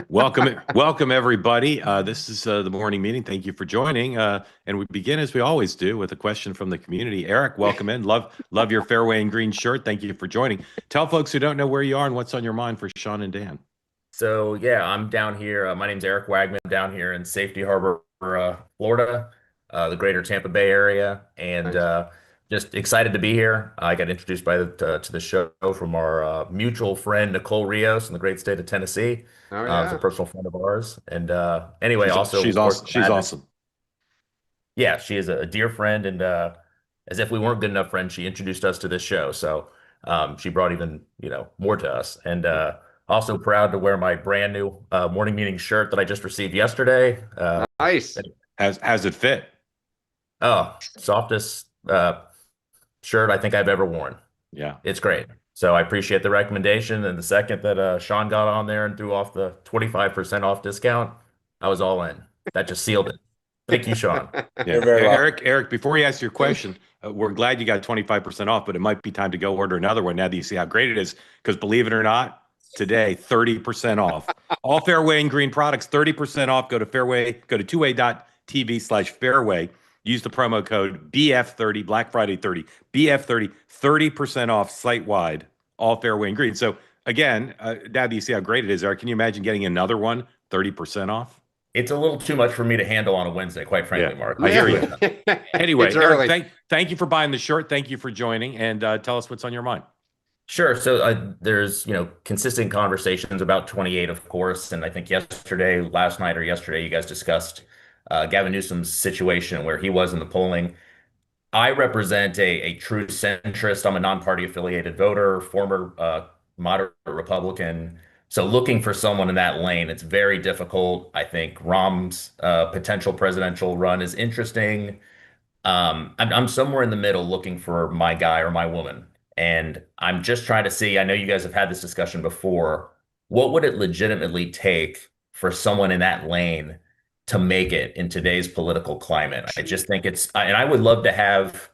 Welcome everybody. This is the morning meeting. Thank you for joining. And we begin as we always do with a question from the community. Eric, welcome in. Love your fairway and green shirt. Thank you for joining. Tell folks who don't know where you are and what's on your mind for Sean and Dan. So yeah, I'm down here. My name's Eric Wagman. I'm down here in Safety Harbor, Florida, the greater Tampa Bay area, and Nice. just excited to be here. I got introduced to the show from our mutual friend Nicole Rios in the great state of Tennessee. Oh Is a yeah. personal friend of ours, and anyway, also She's of course, awesome. She's awesome. yeah, she is a dear friend, and as if we weren't good enough friends, she introduced us to this show. So she brought even more to us, and also proud to wear my brand new morning meeting shirt that I just received yesterday. Nice. How's it fit? Oh, softest shirt I think I've ever worn. Yeah. It's great. So I appreciate the recommendation, and the second that Sean got on there and threw off the 25% off discount, I was all in. That just sealed it. Thank you, Sean. Yeah. Eric, before you ask your question, we're glad you got 25% off, but it might be time to go order another one now that you see how great it is. Because believe it or not, today, 30% off. All Fairway and Green products, 30% off. Go to two-way.tv/fairway. Use the promo code BF30, Black Friday 30, BF30, 30% off site-wide, all Fairway and Green. So again, now that you see how great it is, Eric, can you imagine getting another one, 30% off? It's a little too much for me to handle on a Wednesday, quite frankly, Mark. I hear you. Anyway, It's early. Eric, thank you for buying the shirt. Thank you for joining, and tell us what's on your mind. Sure. So there's, consistent conversations about 28, of course. And I think last night or yesterday, you guys discussed Gavin Newsom's situation where he was in the polling. I represent a true centrist. I'm a non-party affiliated voter, former moderate Republican. So looking for someone in that lane, it's very difficult. I think Rahm's potential presidential run is interesting. I'm somewhere in the middle looking for my guy or my woman. And I'm just trying to see, I know you guys have had this discussion before. What would it legitimately take for someone in that lane to make it in today's political climate? I just think and I would love to have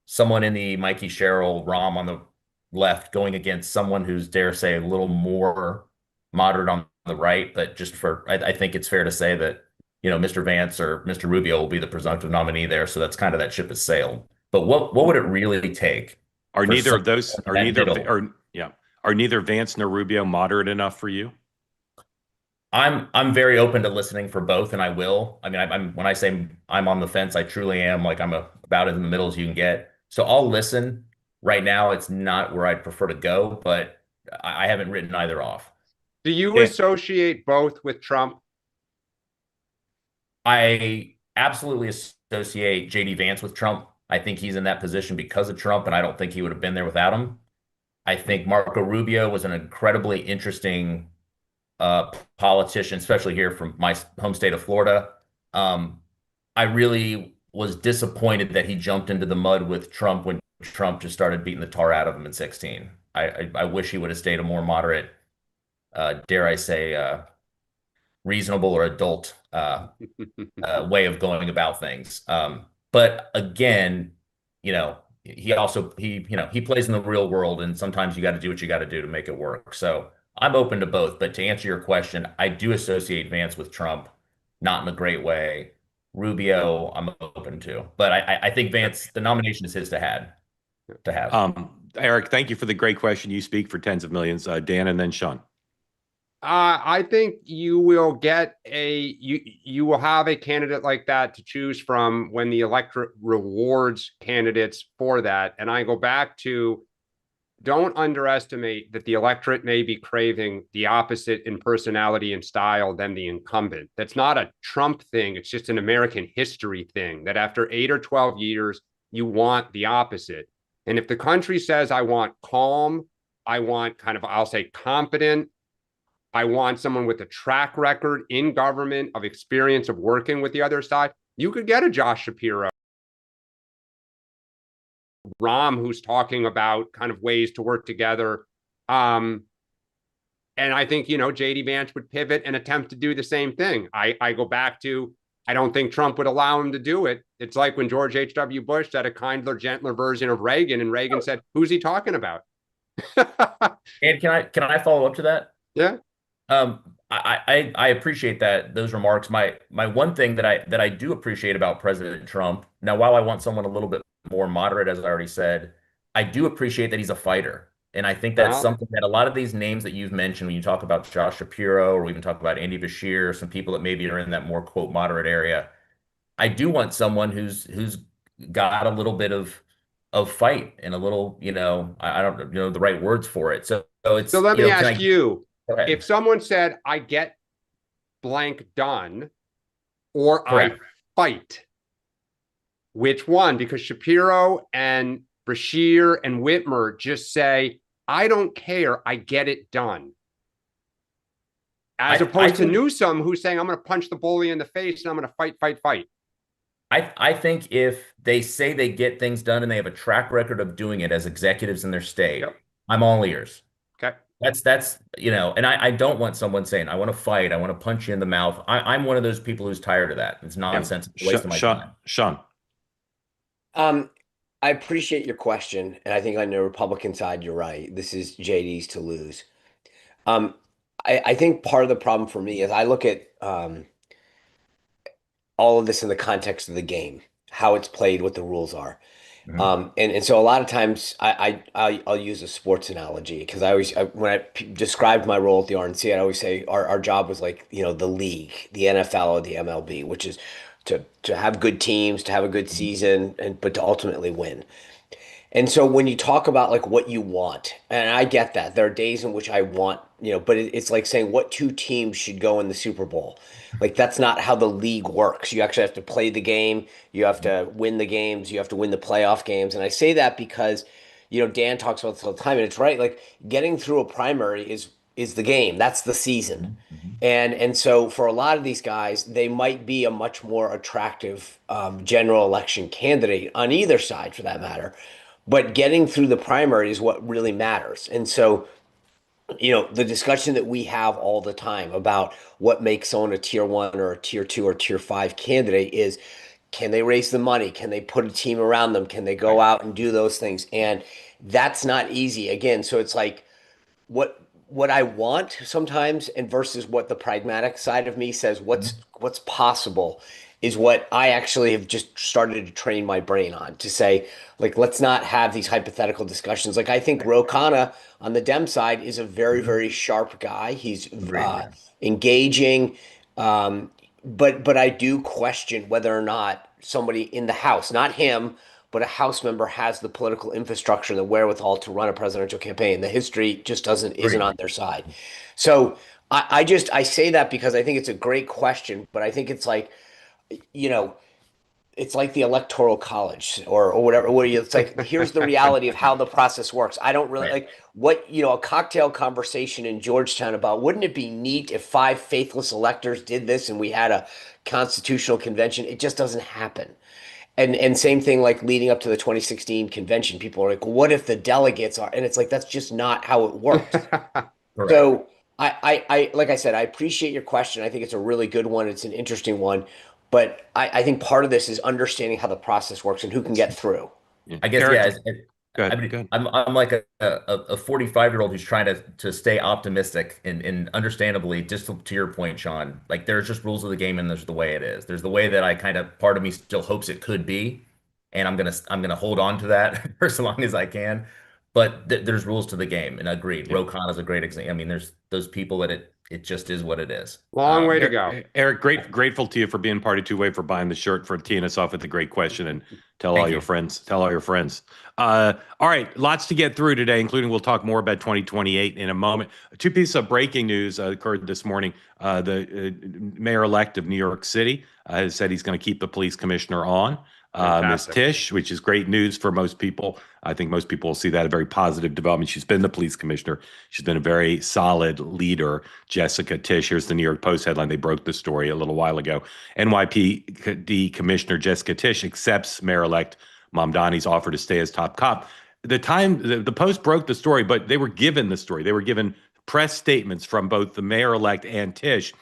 someone in the Mikey Sherrill, Rahm on the left going against someone who's, dare say, a little more moderate on the right. But I think it's fair to say that Mr. Vance or Mr. Rubio will be the presumptive nominee there. So that's kind of that ship has sailed. But what would it really take? Are neither of those Are neither Vance nor Rubio moderate enough for you? I'm very open to listening for both, and I will. I mean, I'm when I say I'm on the fence, I truly am. Like about as in the middle as you can get. So I'll listen. Right now, it's not where I'd prefer to go, but I haven't written either off. Do you associate both with Trump? I absolutely associate JD Vance with Trump. I think he's in that position because of Trump, and I don't think he would have been there without him. I think Marco Rubio was an incredibly interesting politician, especially here from my home state of Florida. I really was disappointed that he jumped into the mud with Trump when Trump just started beating the tar out of him in 2016. I wish he would have stayed a more moderate, dare I say, reasonable or adult way of going about things. But again, he plays in the real world, and sometimes you got to do what you got to do to make it work. So I'm open to both. But to answer your question, I do associate Vance with Trump, not in a great way. Rubio, I'm open to, but I think Vance, the nomination is his to have. Eric, thank you for the great question. You speak for tens of millions. Dan and then Sean. I think you will you will have a candidate like that to choose from when the electorate rewards candidates for that. And I go back to, don't underestimate that the electorate may be craving the opposite in personality and style than the incumbent. That's not a Trump thing. It's just an American history thing that after 8 or 12 years, you want the opposite. And if the country says, I want calm, I want kind of, I'll say competent, I want someone with a track record in government of experience of working with the other side, you could get a Josh Shapiro, Rahm, who's talking about kind of ways to work together. And I think, JD Vance would pivot and attempt to do the same thing. I go back to, I don't think Trump would allow him to do it. It's like when George H.W. Bush said a kinder, gentler version of Reagan, and Reagan said, who's he talking about? And can I follow up to that? Yeah. I appreciate those remarks. My one thing that I do appreciate about President Trump, now while I want someone a little bit more moderate, as I already said, I do appreciate that he's a fighter. And I think that's Well, something that a lot of these names that you've mentioned, when you talk about Josh Shapiro, or we even talk about Andy Bashir, some people that maybe are in that more quote moderate area, I do want someone who's got a little bit of fight and a little, I don't know the right words for it. So so it's, let me can ask I you, go ahead? if someone said, I get blank done, or I Correct. fight, which one? Because Shapiro and Bashir and Whitmer just say, I don't care, I get it done. As I opposed to think Newsom, who's saying, I'm going to punch the bully in the face and I'm going to fight, fight, fight. I think if they say they get things done and they have a track record of doing it as executives in their state, Yep. I'm all ears. Okay. That's and I don't want someone saying, I want to fight, I want to punch you in the mouth. I'm one of those people who's tired of that. It's Yeah. nonsense. It's a waste of my time. Sean. Um, I appreciate your question, and I think on the Republican side, you're right. This is JD's to lose. Um, I think part of the problem for me is I look at all of this in the context of the game, how it's played, what the rules are. Mhm. And so a lot of times I'll use a sports analogy because when described my role at the RNC, I always say our job was like, the league, the NFL or the MLB, which is to have good teams, to have a good season, but to ultimately win. And so when you talk about like what you want, and I get that there are days in which I want, but it's like saying what two teams should go in the Super Bowl. Like that's not how the league works. You actually have to play the game, you have to win the games, you have to win the playoff games. And I say that because, Dan talks about this all the time, and it's right. Like getting through a primary is the game. That's the season. Mhm. Mhm. And so for a lot of these guys, they might be a much more attractive general election candidate on either side, for that matter. But getting through the primary is what really matters. And so, the discussion that we have all the time about what makes someone a tier one or a tier two or tier five candidate is, can they raise the money? Can they put a team around them? Can they go Right. out and do those things? And that's not easy. Again, so it's like what I want sometimes and versus what the pragmatic side of me says what's possible is what I actually have just started to train my brain on to say, like, let's not have these hypothetical discussions. Like I think Ro Khanna on the Dem side is a very, Mhm. very sharp guy. He's Agreed. engaging, um, but I do question whether or not somebody in the House, not him, but a House member has the political infrastructure and the wherewithal to run a presidential campaign. The history just doesn't isn't Agreed. on their side. So I say that because I think it's a great question, but I think it's like, you know, it's like the electoral college or whatever, where it's like, here's the reality of how the process works. I don't really Right. like a cocktail conversation in Georgetown about, wouldn't it be neat if five faithless electors did this and we had a constitutional convention? It just doesn't happen. And same thing like leading up to the 2016 convention, people are like, well, what if the delegates are? And it's like, that's just not how it works. Correct. So like I said, I appreciate your question. I think it's a really good one. It's an interesting one. But I think part of this is understanding how the process works and who can get through. Yeah. I guess, Eric, yeah. go I ahead. mean, Go ahead. I'm like a 45-year-old who's trying to stay optimistic and understandably, just to your point, Sean, like there's just rules of the game and there's the way it is. There's the way that I kind of part of me still hopes it could be, and I'm gonna hold on to that for as long as I can. But there's rules to the game, and agreed. Yeah. Rokon is a great example. I mean, there's those people that it just is what it is. Long way to go. Eric, grateful to you for being party two-way, for buying the shirt, for teeing us off with a great question, and Thank you. tell all your friends. All right, lots to get through today, including we'll talk more about 2028 in a moment. Two pieces of breaking news occurred this morning. The mayor-elect of New York City has said he's going to keep the police commissioner on. Ms. Fantastic. Tisch, which is great news for most people. I think most people will see that a very positive development. She's been the police commissioner. She's been a very solid leader. Jessica Tisch. Here's the New York Post headline. They broke the story a little while ago. NYPD Commissioner Jessica Tisch accepts Mayor-elect Mamdani's offer to stay as top cop. The Post broke the story, but they were given the story. They were given press statements from both the mayor-elect and Tisch.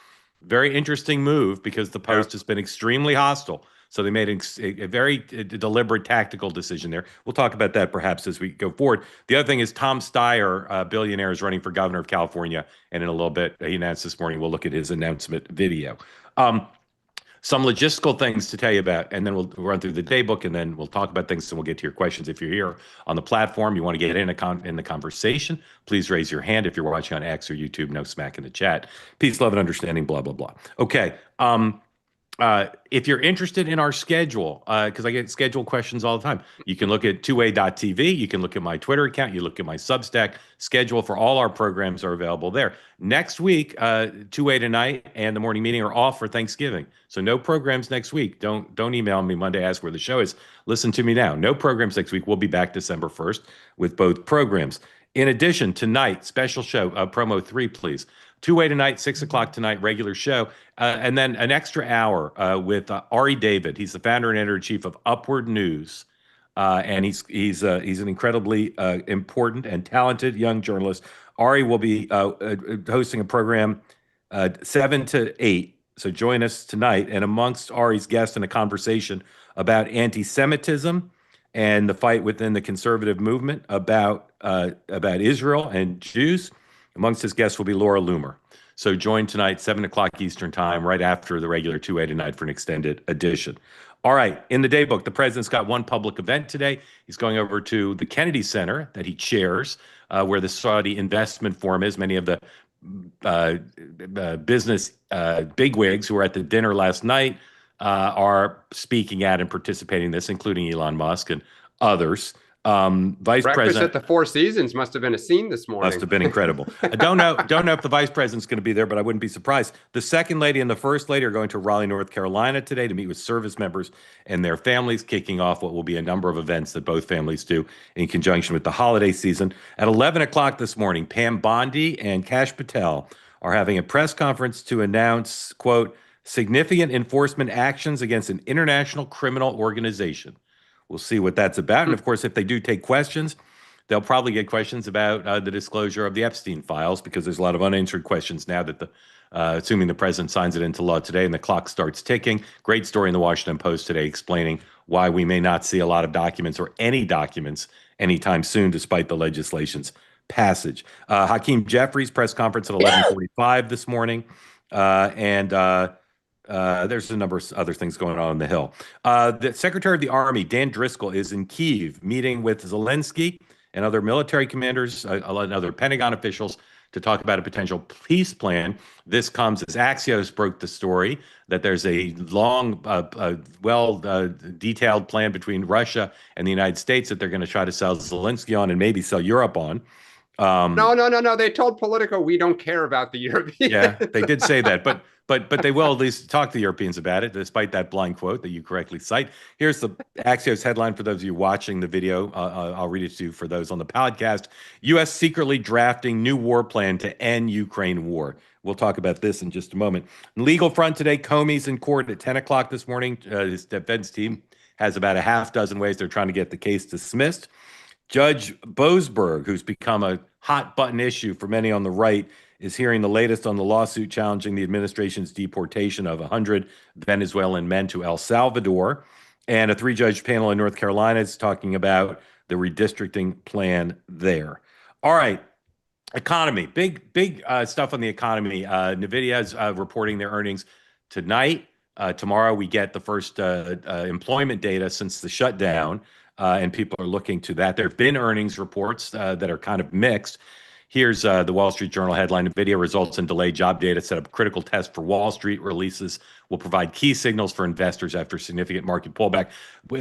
Very interesting move because the Post has been extremely hostile So they made a very deliberate tactical decision there. We'll talk about that perhaps as we go forward. The other thing is Tom Steyer, a billionaire, is running for governor of California. And in a little bit, he announced this morning, we'll look at his announcement video. Some logistical things to tell you about, and then we'll run through the day book, and then we'll talk about things, and we'll get to your questions. If you're here on the platform, you want to get in the conversation, please raise your hand. If you're watching on X or YouTube, no smack in the chat. Peace, love, and understanding, blah, blah, blah. Okay. If you're interested in our schedule, because I get schedule questions all the time, you can look at twoway.tv. You can look at my Twitter account. You look at my Substack. Schedule for all our programs are available there. Next week, Two-Way Tonight and the morning meeting are off for Thanksgiving. So no programs next week. Don't email me Monday, ask where the show is. Listen to me now. No programs next week. We'll be back December 1st with both programs. In addition, tonight, special show, promo 3, please. Two-Way Tonight, 6 o'clock tonight, regular show. And then an extra hour with Ari David. He's the founder and editor-in-chief of Upward News. And he's an incredibly important and talented young journalist. Ari will be hosting a program 7 to 8. So join us tonight. And amongst Ari's guests in a conversation about anti-Semitism and the fight within the conservative movement about Israel and Jews. Amongst his guests will be Laura Loomer. So join tonight, 7 o'clock Eastern time, right after the regular 2A tonight for an extended edition. All right, in the day book, the president's got one public event today. He's going over to the Kennedy Center that he chairs, where the Saudi Investment Forum is. Many of the business bigwigs who were at the dinner last night are speaking at and participating in this, including Elon Musk and others. Vice Breakfast President at the Four Seasons must have been a scene this morning. Must have been incredible. I don't know if the vice president's going to be there, but I wouldn't be surprised. The second lady and the first lady are going to Raleigh, North Carolina today to meet with service members and their families, kicking off what will be a number of events that both families do in conjunction with the holiday season. At 11 o'clock this morning, Pam Bondi and Kash Patel are having a press conference to announce, quote, significant enforcement actions against an international criminal organization. We'll see what that's about. And of course, if they do take questions, they'll probably get questions about the disclosure of the Epstein files, because there's a lot of unanswered questions now that assuming the president signs it into law today and the clock starts ticking. Great story in the Washington Post today explaining why we may not see a lot of documents or any documents anytime soon, despite the legislation's passage. Hakeem Jeffries press conference at 11:45 this morning. There's a number of other things going on the Hill. The Secretary of the Army, Dan Driscoll, is in Kyiv meeting with Zelensky and other military commanders and other Pentagon officials to talk about a potential peace plan. This comes as Axios broke the story that there's a long, detailed plan between Russia and the United States that they're going to try to sell Zelensky on and maybe sell Europe on. No. They told Politico we don't care about the Europeans. Yeah, they did say that, but they will at least talk to the Europeans about it, despite that blind quote that you correctly cite. Here's the Axios headline for those of you watching the video. I'll read it to you for those on the podcast. U.S. secretly drafting new war plan to end Ukraine war. We'll talk about this in just a moment. Legal front today, Comey's in court at 10 o'clock this morning. His defense team has about a half dozen ways they're trying to get the case dismissed. Judge Boasberg, who's become a hot button issue for many on the right, is hearing the latest on the lawsuit challenging the administration's deportation of 100 Venezuelan men to El Salvador. And a 3-judge panel in North Carolina is talking about the redistricting plan there. All right. Economy. Big stuff on the economy. NVIDIA is reporting their earnings tonight. Tomorrow we get the first employment data since the shutdown. And people are looking to that. There have been earnings reports that are kind of mixed. Here's the Wall Street Journal headline. NVIDIA results in delayed job data set up critical test for Wall Street. Releases will provide key signals for investors after significant market pullback.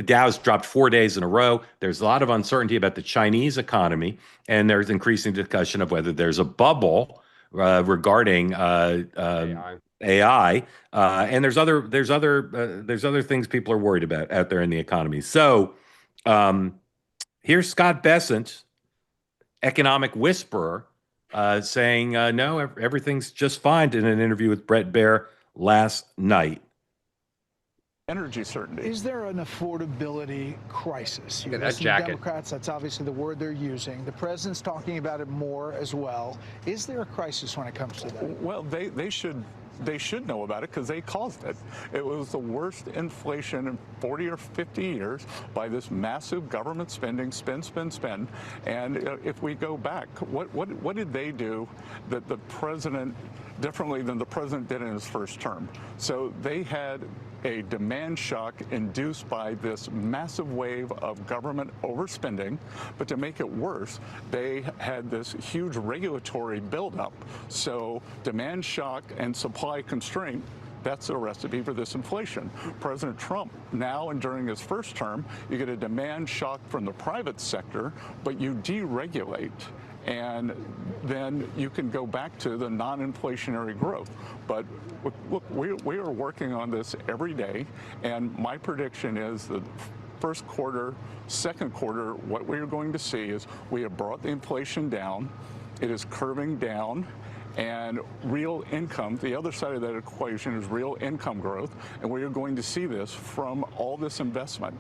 Dow's dropped 4 days in a row. There's a lot of uncertainty about the Chinese economy, and there's increasing discussion of whether there's a bubble regarding AI. And there's other things people are worried about out there in the economy. So here's Scott Bessent, economic whisperer, saying, no, everything's just fine, in an interview with Brett Baer last night. Energy certainty. Is there an affordability crisis? Look at that jacket. Democrats, that's obviously the word they're using. The president's talking about it more as well. Is there a crisis when it comes to that? Well, they should they should know about it because they caused it. It was the worst inflation in 40 or 50 years by this massive government spending, spend. And if we go back, what did they do that the president, differently than the president did in his first term? So they had a demand shock induced by this massive wave of government overspending, but to make it worse, they had this huge regulatory buildup. So demand shock and supply constraint, that's the recipe for this inflation. President Trump, now and during his first term, you get a demand shock from the private sector, but you deregulate. And then you can go back to the non-inflationary growth. But look, we are working on this every day, and my prediction is that first quarter, second quarter, what we are going to see is we have brought the inflation down, it is curving down, and real income, the other side of that equation is real income growth, and we are going to see this from all this investment.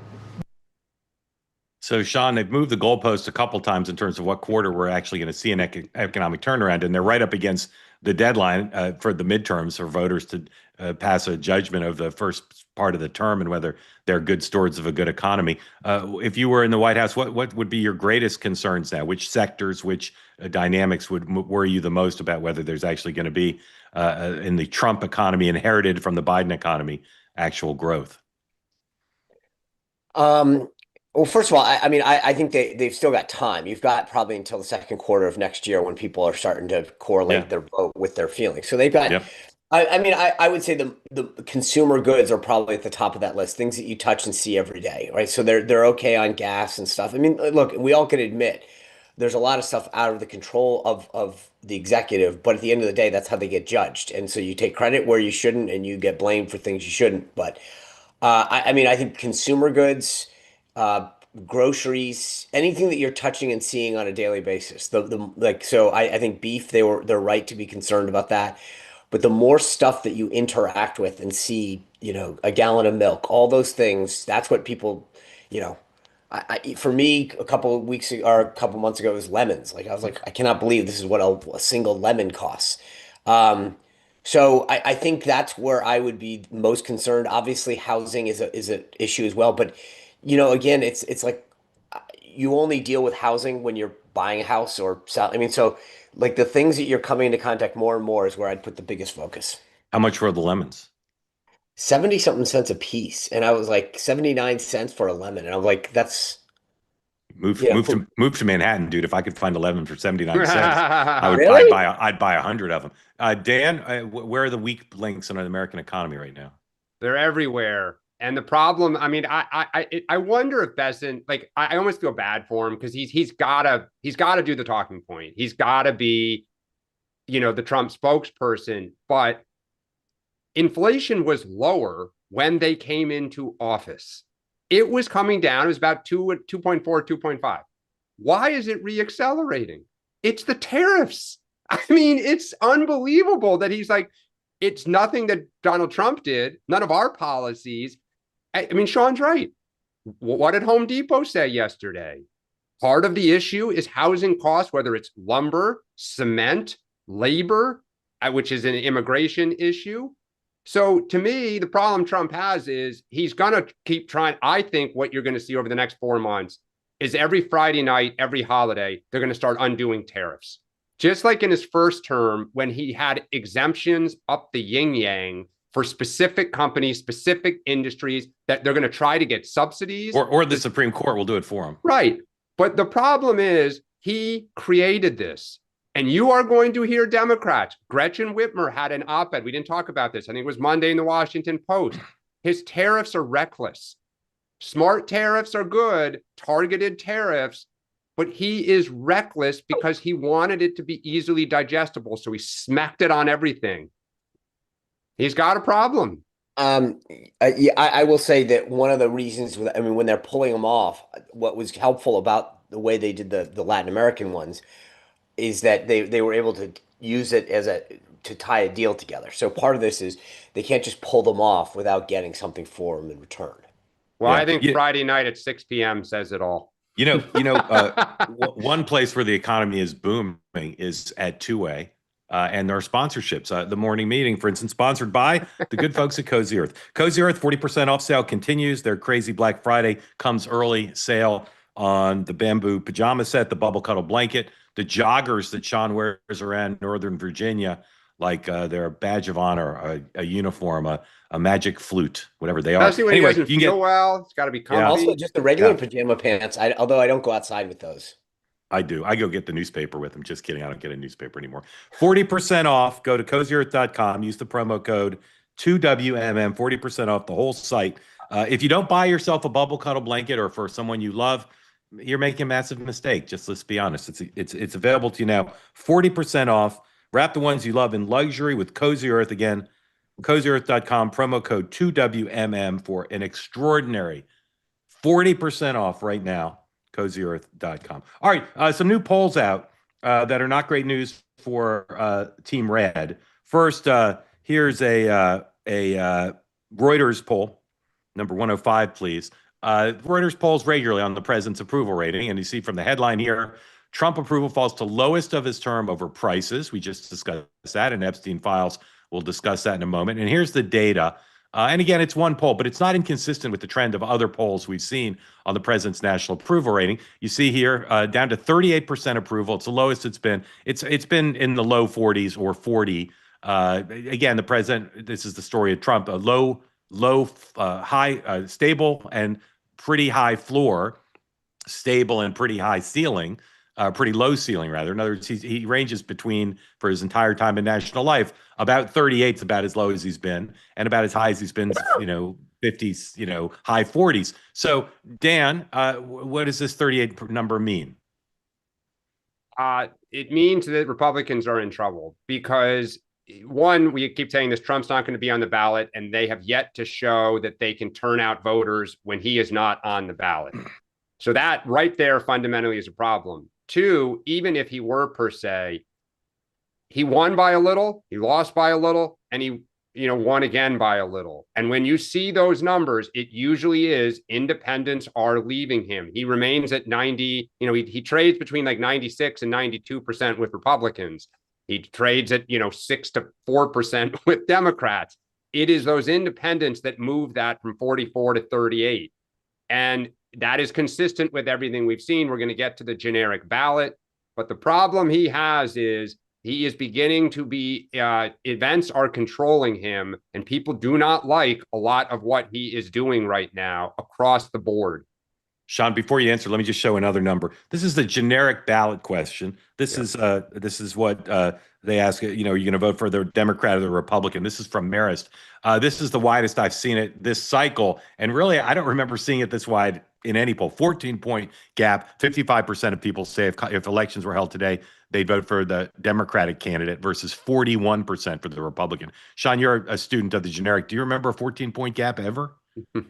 So, Sean, they've moved the goalpost a couple times in terms of what quarter we're actually going to see an economic turnaround, and they're right up against the deadline for the midterms for voters to pass a judgment of the first part of the term and whether they're good stewards of a good economy. If you were in the White House, what would be your greatest concerns now? Which sectors, which dynamics would worry you the most about whether there's actually going to be, in the Trump economy inherited from the Biden economy, actual growth? Well, first of all, I mean, I think they've still got time. You've got probably until the second quarter of next year when people are starting to correlate their vote with their feelings. So they've got, Yep. I mean, I would say the consumer goods are probably at the top of that list, things that you touch and see every day, right? So they're okay on gas and stuff. I mean, look, we all can admit there's a lot of stuff out of the control of the executive, but at the end of the day, that's how they get judged. And so you take credit where you shouldn't, and you get blamed for things you shouldn't. But I mean, I think consumer goods, groceries, anything that you're touching and seeing on a daily basis. So I think beef, they're right to be concerned about that. But the more stuff that you interact with and see, a gallon of milk, all those things, that's what people, for me, a couple of weeks or a couple months ago, it was lemons. Like I was like, I cannot believe this is what a single lemon costs. So I think that's where I would be most concerned. Obviously, housing is an issue as well, but again, it's like you only deal with housing when you're buying a house or sell. I mean, so like the things that you're coming into contact more and more is where I'd put the biggest focus. How much were the lemons? 70 something cents a piece, and I was like 79 cents for a lemon, and I'm like, that's Move to Manhattan, dude. If I could find 11 for 79 cents, I would Really? I'd buy 100 of them. Dan, where are the weak links in the American economy right now? They're everywhere. And the problem, I mean, I wonder if Bessent, like, I almost feel bad for him because he's gotta do the talking point. He's gotta be, the Trump spokesperson. But inflation was lower when they came into office. It was coming down. It was about 2.4, 2.5. Why is it reaccelerating? It's the tariffs. I mean, it's unbelievable that he's like, it's nothing that Donald Trump did, none of our policies. I mean, Sean's right. What did Home Depot say yesterday? Part of the issue is housing costs, whether it's lumber, cement, labor, which is an immigration issue. So to me, the problem Trump has is he's going to keep trying. I think what you're going to see over the next 4 months is every Friday night, every holiday, they're going to start undoing tariffs. Just like in his first term, when he had exemptions up the yin yang for specific companies, specific industries that they're going to try to get subsidies. Or the Supreme Court will do it for him. Right. But the problem is he created this. And you are going to hear Democrats. Gretchen Whitmer had an op-ed. We didn't talk about this. I think it was Monday in the Washington Post. His tariffs are reckless. Smart tariffs are good, targeted tariffs, but he is reckless because he wanted it to be easily digestible. So he smacked it on everything. He's got a problem. I will say that one of the reasons, when they're pulling them off, what was helpful about the way they did the Latin American ones is that they were able to use it to tie a deal together. So part of this is they can't just pull them off without getting something for them in return. Well, yeah. I think Friday night at 6 p.m. says it all. One place where the economy is booming is at two-way. and our sponsorships. The morning meeting, for instance, sponsored by the good folks at Cozy Earth. Cozy Earth 40% off sale continues. Their crazy Black Friday comes early sale on the bamboo pajama set, the bubble cuddle blanket, the joggers that Sean wears around Northern Virginia, like they're a badge of honor, a uniform, a magic flute, whatever they are. Especially when Anyway, he doesn't you can feel get, well. It's got to be Yeah. comfy. Also, just the regular Yeah. pajama pants. Although I don't go outside with those. I do. I go get the newspaper with them. Just kidding. I don't get a newspaper anymore. 40% off. Go to cozyearth.com. Use the promo code 2WMM. 40% off the whole site. If you don't buy yourself a bubble cuddle blanket or for someone you love, you're making a massive mistake. Just let's be honest. It's available to you now. 40% off. Wrap the ones you love in luxury with Cozy Earth. Again, cozyearth.com. Promo code 2WMM for an extraordinary 40% off right now. CozyEarth.com. All right, some new polls out that are not great news for Team Red. First, here's a Reuters poll, number 105, please. Reuters polls regularly on the president's approval rating, and you see from the headline here, Trump approval falls to lowest of his term over prices. We just discussed that, and Epstein files. We'll discuss that in a moment. And here's the data. And again, it's one poll, but it's not inconsistent with the trend of other polls we've seen on the president's national approval rating. You see here, down to 38% approval. It's the lowest it's been. It's been in the low 40s or 40. Again, the president. This is the story of Trump: a high, stable and pretty high floor, stable and pretty high ceiling. Pretty low ceiling, rather. In other words, he ranges between, for his entire time in national life, about 38 is about as low as he's been, and about as high as he's been, 50s, high 40s. So, Dan, what does this 38 number mean? It means that Republicans are in trouble because, one, we keep saying this, Trump's not going to be on the ballot, and they have yet to show that they can turn out voters when he is not on the ballot. So that right there fundamentally is a problem. Two, even if he were per se, he won by a little, he lost by a little, and he, won again by a little. And when you see those numbers, it usually is independents are leaving him. He remains at 90, he trades between like 96 and 92% with Republicans. He trades at, 6 to 4% with Democrats. It is those independents that move that from 44 to 38. And that is consistent with everything we've seen. We're going to get to the generic ballot. But the problem he has is he is beginning to be, events are controlling him, and people do not like a lot of what he is doing right now across the board. Sean, before you answer, let me just show another number. This is the generic ballot question. This is what they ask. Are you going to vote for the Democrat or the Republican? This is from Marist. This is the widest I've seen it this cycle, and really, I don't remember seeing it this wide in any poll. 14-point gap. 55% of people say if elections were held today, they'd vote for the Democratic candidate versus 41% for the Republican. Sean, you're a student of the generic. Do you remember a 14-point gap ever?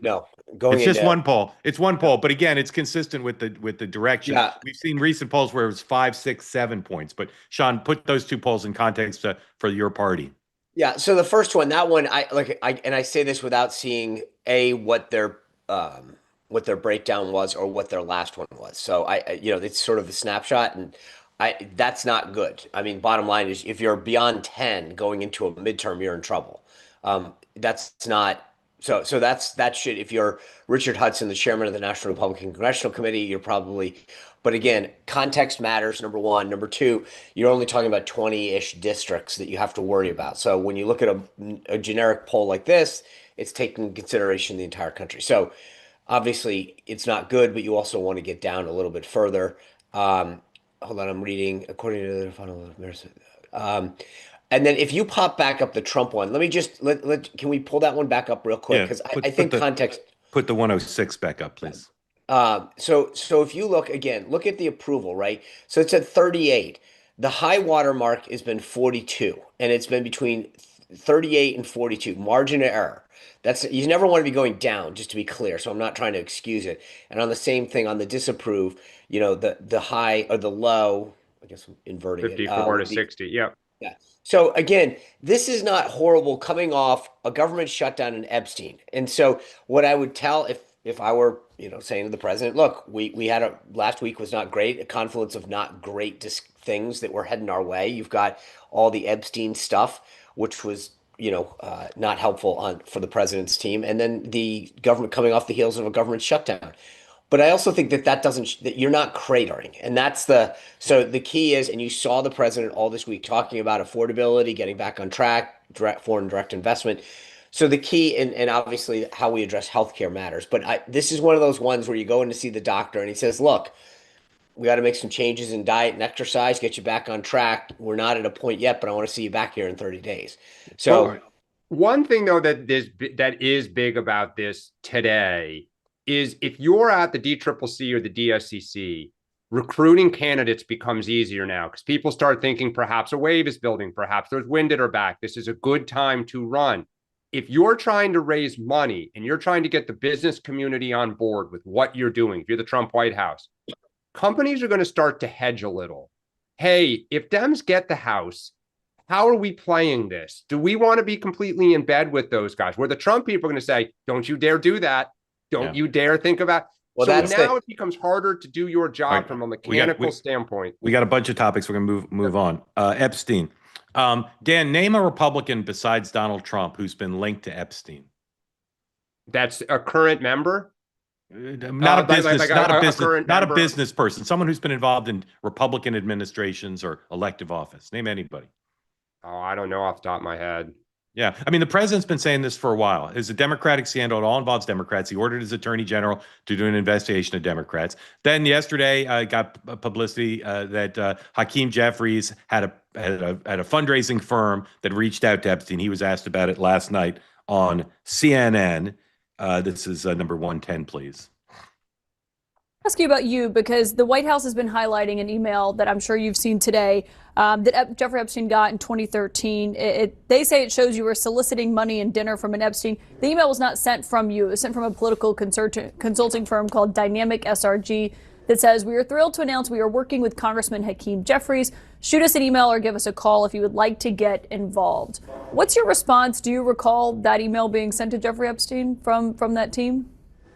No, it's just one poll. It's one poll, but again, it's consistent with the direction. Yeah. We've seen recent polls where it was 5, 6, 7 points. But Sean, put those two polls in context for your party. Yeah. So the first one, that one, I say this without seeing what their breakdown was or what their last one was. So it's sort of a snapshot, and that's not good. I mean, bottom line is if you're beyond 10 going into a midterm, you're in trouble. That's not. So that should, if you're Richard Hudson, the chairman of the National Republican Congressional Committee, you're probably, but again, context matters, number one. Number two, you're only talking about 20-ish districts that you have to worry about. So when you look at a generic poll like this, it's taking into consideration the entire country. So obviously it's not good, but you also want to get down a little bit further. Hold on, I'm reading, according to the final, and then if you pop back up the Trump one, let me just can we pull that one back up real quick? Because I think context. Put the 106 back up, please. So if you look at the approval, right? So it's at 38. The high water mark has been 42, and it's been between 38 and 42. Margin of error. You never want to be going down, just to be clear. So I'm not trying to excuse it. And on the same thing on the disapprove, the high or the low, I guess I'm inverting 54 to 60. Yep. Yeah. So again, this is not horrible coming off a government shutdown in Epstein. And so what I would tell if I were, saying to the president, look, we had last week was not great, a confluence of not great things that were heading our way. You've got all the Epstein stuff, which was, not helpful for the president's team, and then the government coming off the heels of a government shutdown. But I also think that you're not cratering. And so the key is, and you saw the president all this week talking about affordability, getting back on track, foreign direct investment. So the key, and obviously how we address healthcare matters. But this is one of those ones where you go in to see the doctor and he says, look, we got to make some changes in diet and exercise, get you back on track. We're not at a point yet, but I want to see you back here in 30 days. So one thing though that is big about this today is if you're at the DCCC or the DSCC, recruiting candidates becomes easier now because people start thinking perhaps a wave is building, perhaps there's wind at our back. This is a good time to run. If you're trying to raise money and you're trying to get the business community on board with what you're doing, if you're the Trump White House, companies are going to start to hedge a little. Hey, if Dems get the House, how are we playing this? Do we want to be completely in bed with those guys? Where the Trump people are going to say, don't you dare do that. Don't you dare think about. Well, so now it becomes harder to do your job from a mechanical standpoint. We got a bunch of topics. We're going to move on. Epstein. Dan, name a Republican besides Donald Trump who's been linked to Epstein. That's a current member? Not a business person. Someone who's been involved in Republican administrations or elective office. Name anybody. Oh, I don't know off the top of my head. Yeah. I mean, the president's been saying this for a while. It's a Democratic scandal. It all involves Democrats. He ordered his attorney general to do an investigation of Democrats. Then yesterday, got publicity that Hakeem Jeffries had a fundraising firm that reached out to Epstein. He was asked about it last night on CNN. This is number 110, please. Ask you about you because the White House has been highlighting an email that I'm sure you've seen today that Jeffrey Epstein got in 2013. They say it shows you were soliciting money and dinner from an Epstein. The email was not sent from you. It was sent from a political consulting firm called Dynamic SRG that says, we are thrilled to announce we are working with Congressman Hakeem Jeffries. Shoot us an email or give us a call if you would like to get involved. What's your response? Do you recall that email being sent to Jeffrey Epstein from that team?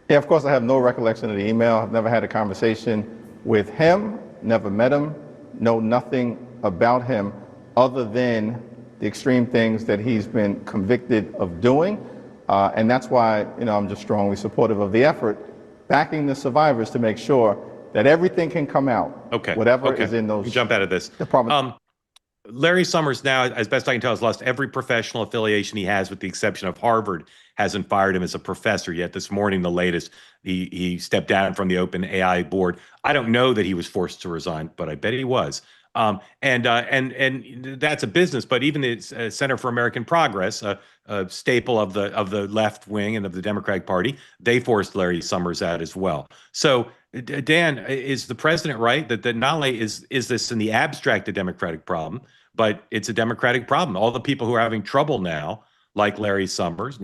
Yeah, of course, I have no recollection of the email. I've never had a conversation with him, never met him, know nothing about him other than the extreme things that he's been convicted of doing. And that's why, I'm just strongly supportive of the effort, backing the survivors to make sure that everything can come out. Okay. Whatever is in those. Jump out of this. Larry Summers now, as best I can tell, has lost every professional affiliation he has, with the exception of Harvard. Hasn't fired him as a professor yet. This morning, the latest, he stepped down from the OpenAI board. I don't know that he was forced to resign, but I bet he was. And that's a business. But even the Center for American Progress, a staple of the left wing and of the Democratic Party, they forced Larry Summers out as well. So, Dan, is the president right that not only is this in the abstract a Democratic problem, but it's a Democratic problem? All the people who are having trouble now, like Larry Summers,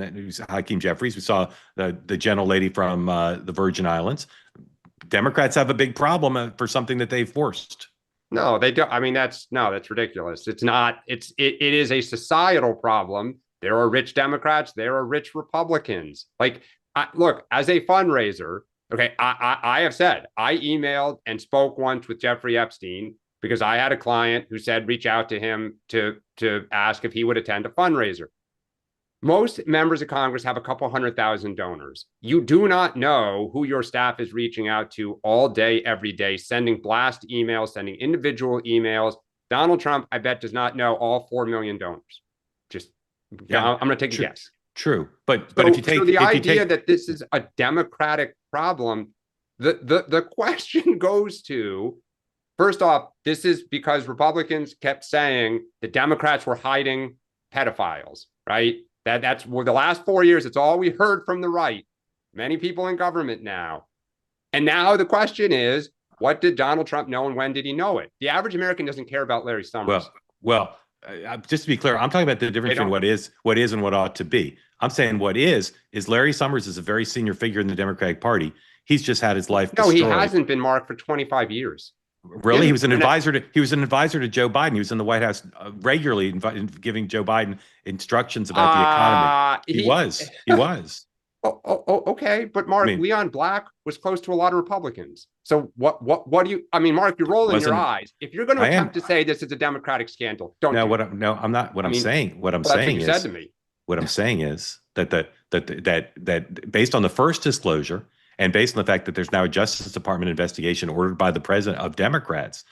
Hakeem Jeffries, we saw the gentlelady from the Virgin Islands. Democrats have a big problem for something that they've forced. No, they don't. I mean, that's ridiculous. It's not. It is a societal problem. There are rich Democrats. There are rich Republicans. Look, as a fundraiser, okay, I have said I emailed and spoke once with Jeffrey Epstein because I had a client who said reach out to him to ask if he would attend a fundraiser. Most members of Congress have a couple 100,000 donors. You do not know who your staff is reaching out to all day, every day, sending blast emails, sending individual emails. Donald Trump, I bet, does not know all 4 million donors. I'm going to take a guess. True, but if you take the idea that this is a Democratic problem, the question goes to, first off, this is because Republicans kept saying the Democrats were hiding pedophiles, right? That's the last 4 years. It's all we heard from the right. Many people in government now. And now the question is, what did Donald Trump know and when did he know it? The average American doesn't care about Larry Summers. Well, just to be clear, I'm talking about the difference between what is and what ought to be. I'm saying what is Larry Summers is a very senior figure in the Democratic Party. He's just had his life destroyed. No, he hasn't been, Mark, for 25 years. Really? He was an advisor to Joe Biden. He was in the White House regularly giving Joe Biden instructions about the economy. He was. Okay, but Mark, Leon Black was close to a lot of Republicans. So what do you? I mean, Mark, you're rolling your eyes. If you're going to attempt to say this is a Democratic scandal, don't. I'm not. What I'm saying. What I'm saying is, you said to me. What I'm saying is that based on the first disclosure and based on the fact that there's now a Justice Department investigation ordered by the president of Democrats,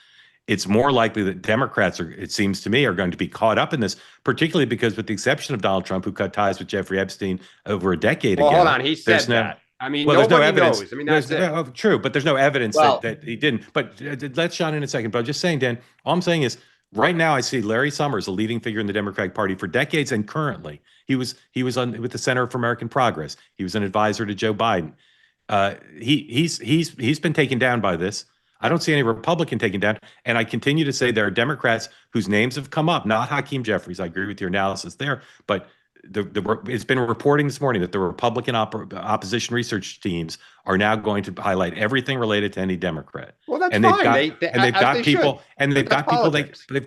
it's more likely that Democrats it seems to me, are going to be caught up in this, particularly because with the exception of Donald Trump, who cut ties with Jeffrey Epstein over a decade ago. Hold on. He said that. I mean, there's no evidence. Knows. I mean, that's it. True, but there's no evidence that he didn't. But let Sean in a second. But I'm just saying, Dan, all I'm saying is right now I see Larry Summers, a leading figure in the Democratic Party for decades and currently. He was with the Center for American Progress. He was an advisor to Joe Biden. He's been taken down by this. I don't see any Republican taken down. And I continue to say there are Democrats whose names have come up, not Hakeem Jeffries. I agree with your analysis there. But it's been reporting this morning that the Republican opposition research teams are now going to highlight everything related to any Democrat. Well, that's fine. They've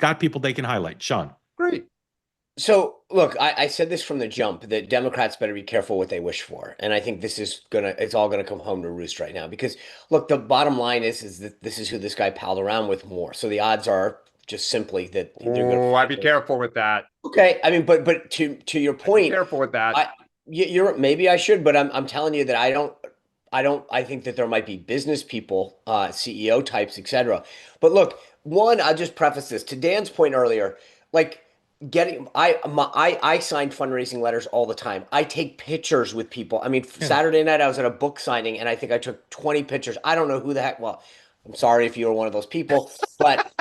got people they can highlight. Sean. Great. So, look, I said this from the jump that Democrats better be careful what they wish for. And I think it's all going to come home to roost right now. Because, look, the bottom line is that this is who this guy palled around with more. So the odds are just simply that they're going to... I'd be careful with that. Okay. I mean, but to your point... Be careful with that. Maybe I should, but I'm telling you that I think that there might be business people, CEO types, etc. But look, I'll just preface this. To Dan's point earlier, like... I sign fundraising letters all the time. I take pictures with people. I mean, Saturday night I was at a book signing and I think I took 20 pictures. I don't know who the heck. Well, I'm sorry if you're one of those people, but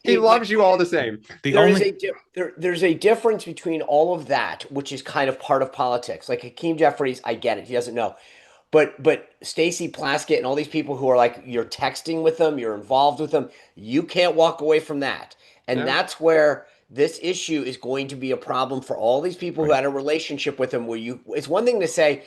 he loves you all the same. There's a difference between all of that, which is kind of part of politics. Like Hakeem Jeffries, I get it. He doesn't know. But Stacey Plaskett and all these people who are like, you're texting with them, you're involved with them. You can't walk away from that. And that's where this issue is going to be a problem for all these people who had a relationship with him it's one thing to say,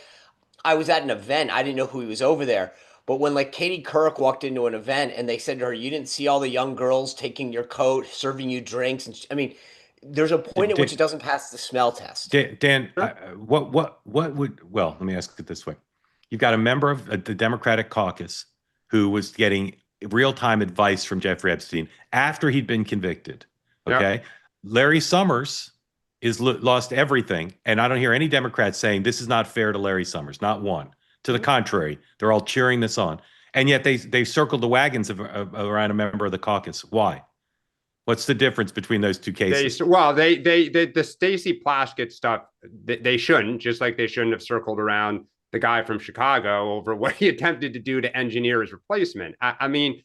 I was at an event, I didn't know who he was over there. But when like Katie Couric walked into an event and they said to her, you didn't see all the young girls taking your coat, serving you drinks. And I mean, there's a point at which it doesn't pass the smell test. Dan, what would, well, let me ask it this way. You've got a member of the Democratic caucus who was getting real-time advice from Jeffrey Epstein after he'd been convicted. Okay. Yep. Larry Summers is lost everything. And I don't hear any Democrats saying this is not fair to Larry Summers. Not one. To the contrary, they're all cheering this on. And yet they've circled the wagons around a member of the caucus. Why? What's the difference between those two cases? The Stacey Plaskett stuff, they shouldn't, just like they shouldn't have circled around the guy from Chicago over what he attempted to do to engineer his replacement. I mean,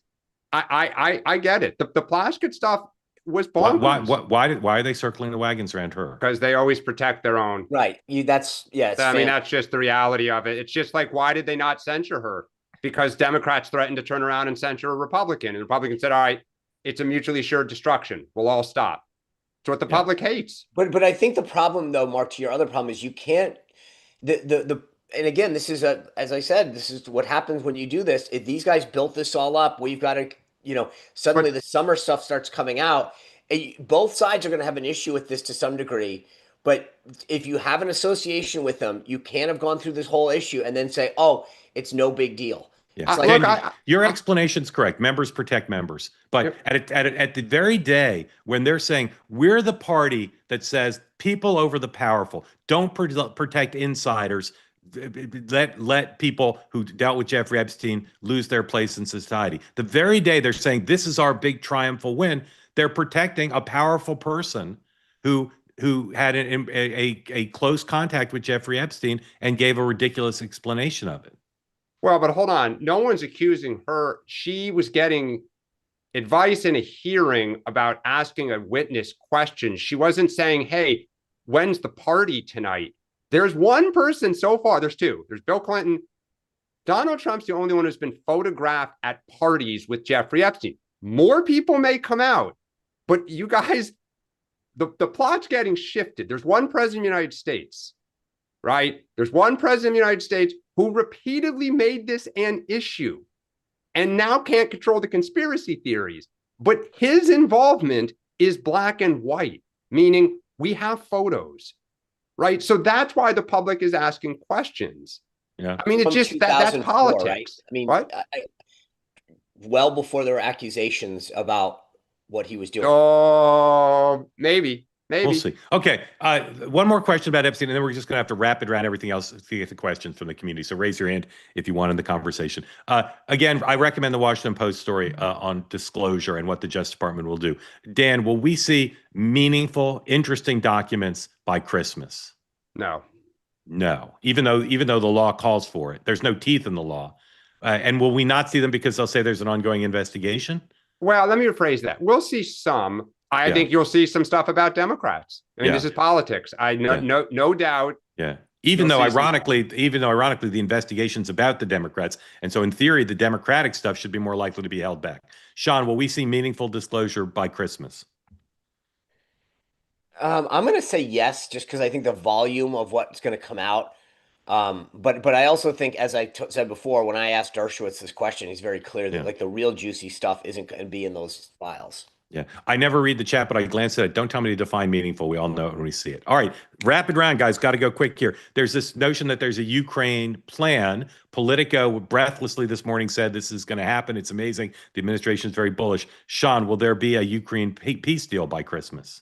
I get it. The Plaskett stuff was bonkers. Why are they circling the wagons around her? Because they always protect their own. Right. That's just the reality of it. It's just like, why did they not censure her? Because Democrats threatened to turn around and censure a Republican. And the Republican said, all right, it's a mutually assured destruction. We'll all stop. It's what the public hates. But I think the problem, though, Mark, to your other problem is you can't and again, this is as I said, this is what happens when you do this. If these guys built this all up, we've got to, suddenly the summer stuff starts coming out. Both sides are going to have an issue with this to some degree. But if you have an association with them, you can't have gone through this whole issue and then say, oh, it's no big deal. Yeah. Your explanation's correct. Members protect members. But at the very day when they're saying we're the party that says people over the powerful, don't protect insiders, let people who dealt with Jeffrey Epstein lose their place in society. The very day they're saying this is our big triumphal win, they're protecting a powerful person who had a close contact with Jeffrey Epstein and gave a ridiculous explanation of it. Well, but hold on. No one's accusing her. She was getting advice in a hearing about asking a witness questions. She wasn't saying, hey, when's the party tonight? There's one person so far. There's two. There's Bill Clinton. Donald Trump's the only one who's been photographed at parties with Jeffrey Epstein. More people may come out, but you guys, the plot's getting shifted. There's one president of the United States, right? There's one president of the United States who repeatedly made this an issue and now can't control the conspiracy theories. But his involvement is black and white, meaning we have photos. right? So that's why the public is asking questions. Yeah. I mean, it's From just that's 2004, right? politics. I mean, What? well before there were accusations about what he was doing. Oh, maybe. We'll see. Okay. One more question about Epstein, and then we're just going to have to wrap it around everything else to get the questions from the community. So raise your hand if you want in the conversation. Again, I recommend the Washington Post story on disclosure and what the Justice Department will do. Dan, will we see meaningful, interesting documents by Christmas? No. No. Even though the law calls for it, there's no teeth in the law. And will we not see them because they'll say there's an ongoing investigation? Well, let me rephrase that. We'll see some. I think you'll see some stuff about Democrats. I mean, this is politics. No doubt. Yeah. Even though ironically, the investigation's about the Democrats, and so in theory, the Democratic stuff should be more likely to be held back. Sean, will we see meaningful disclosure by Christmas? I'm going to say yes, just because I think the volume of what's going to come out. But I also think, as I said before, when I asked Dershowitz this question, he's very clear that like the real juicy stuff isn't going to be in those files. Yeah. I never read the chat, but I glanced at it. Don't tell me to define meaningful. We all know it when we see it. All right. Rapid round, guys. Got to go quick here. There's this notion that there's a Ukraine plan. Politico breathlessly this morning said this is going to happen. It's amazing. The administration is very bullish. Sean, will there be a Ukraine peace deal by Christmas?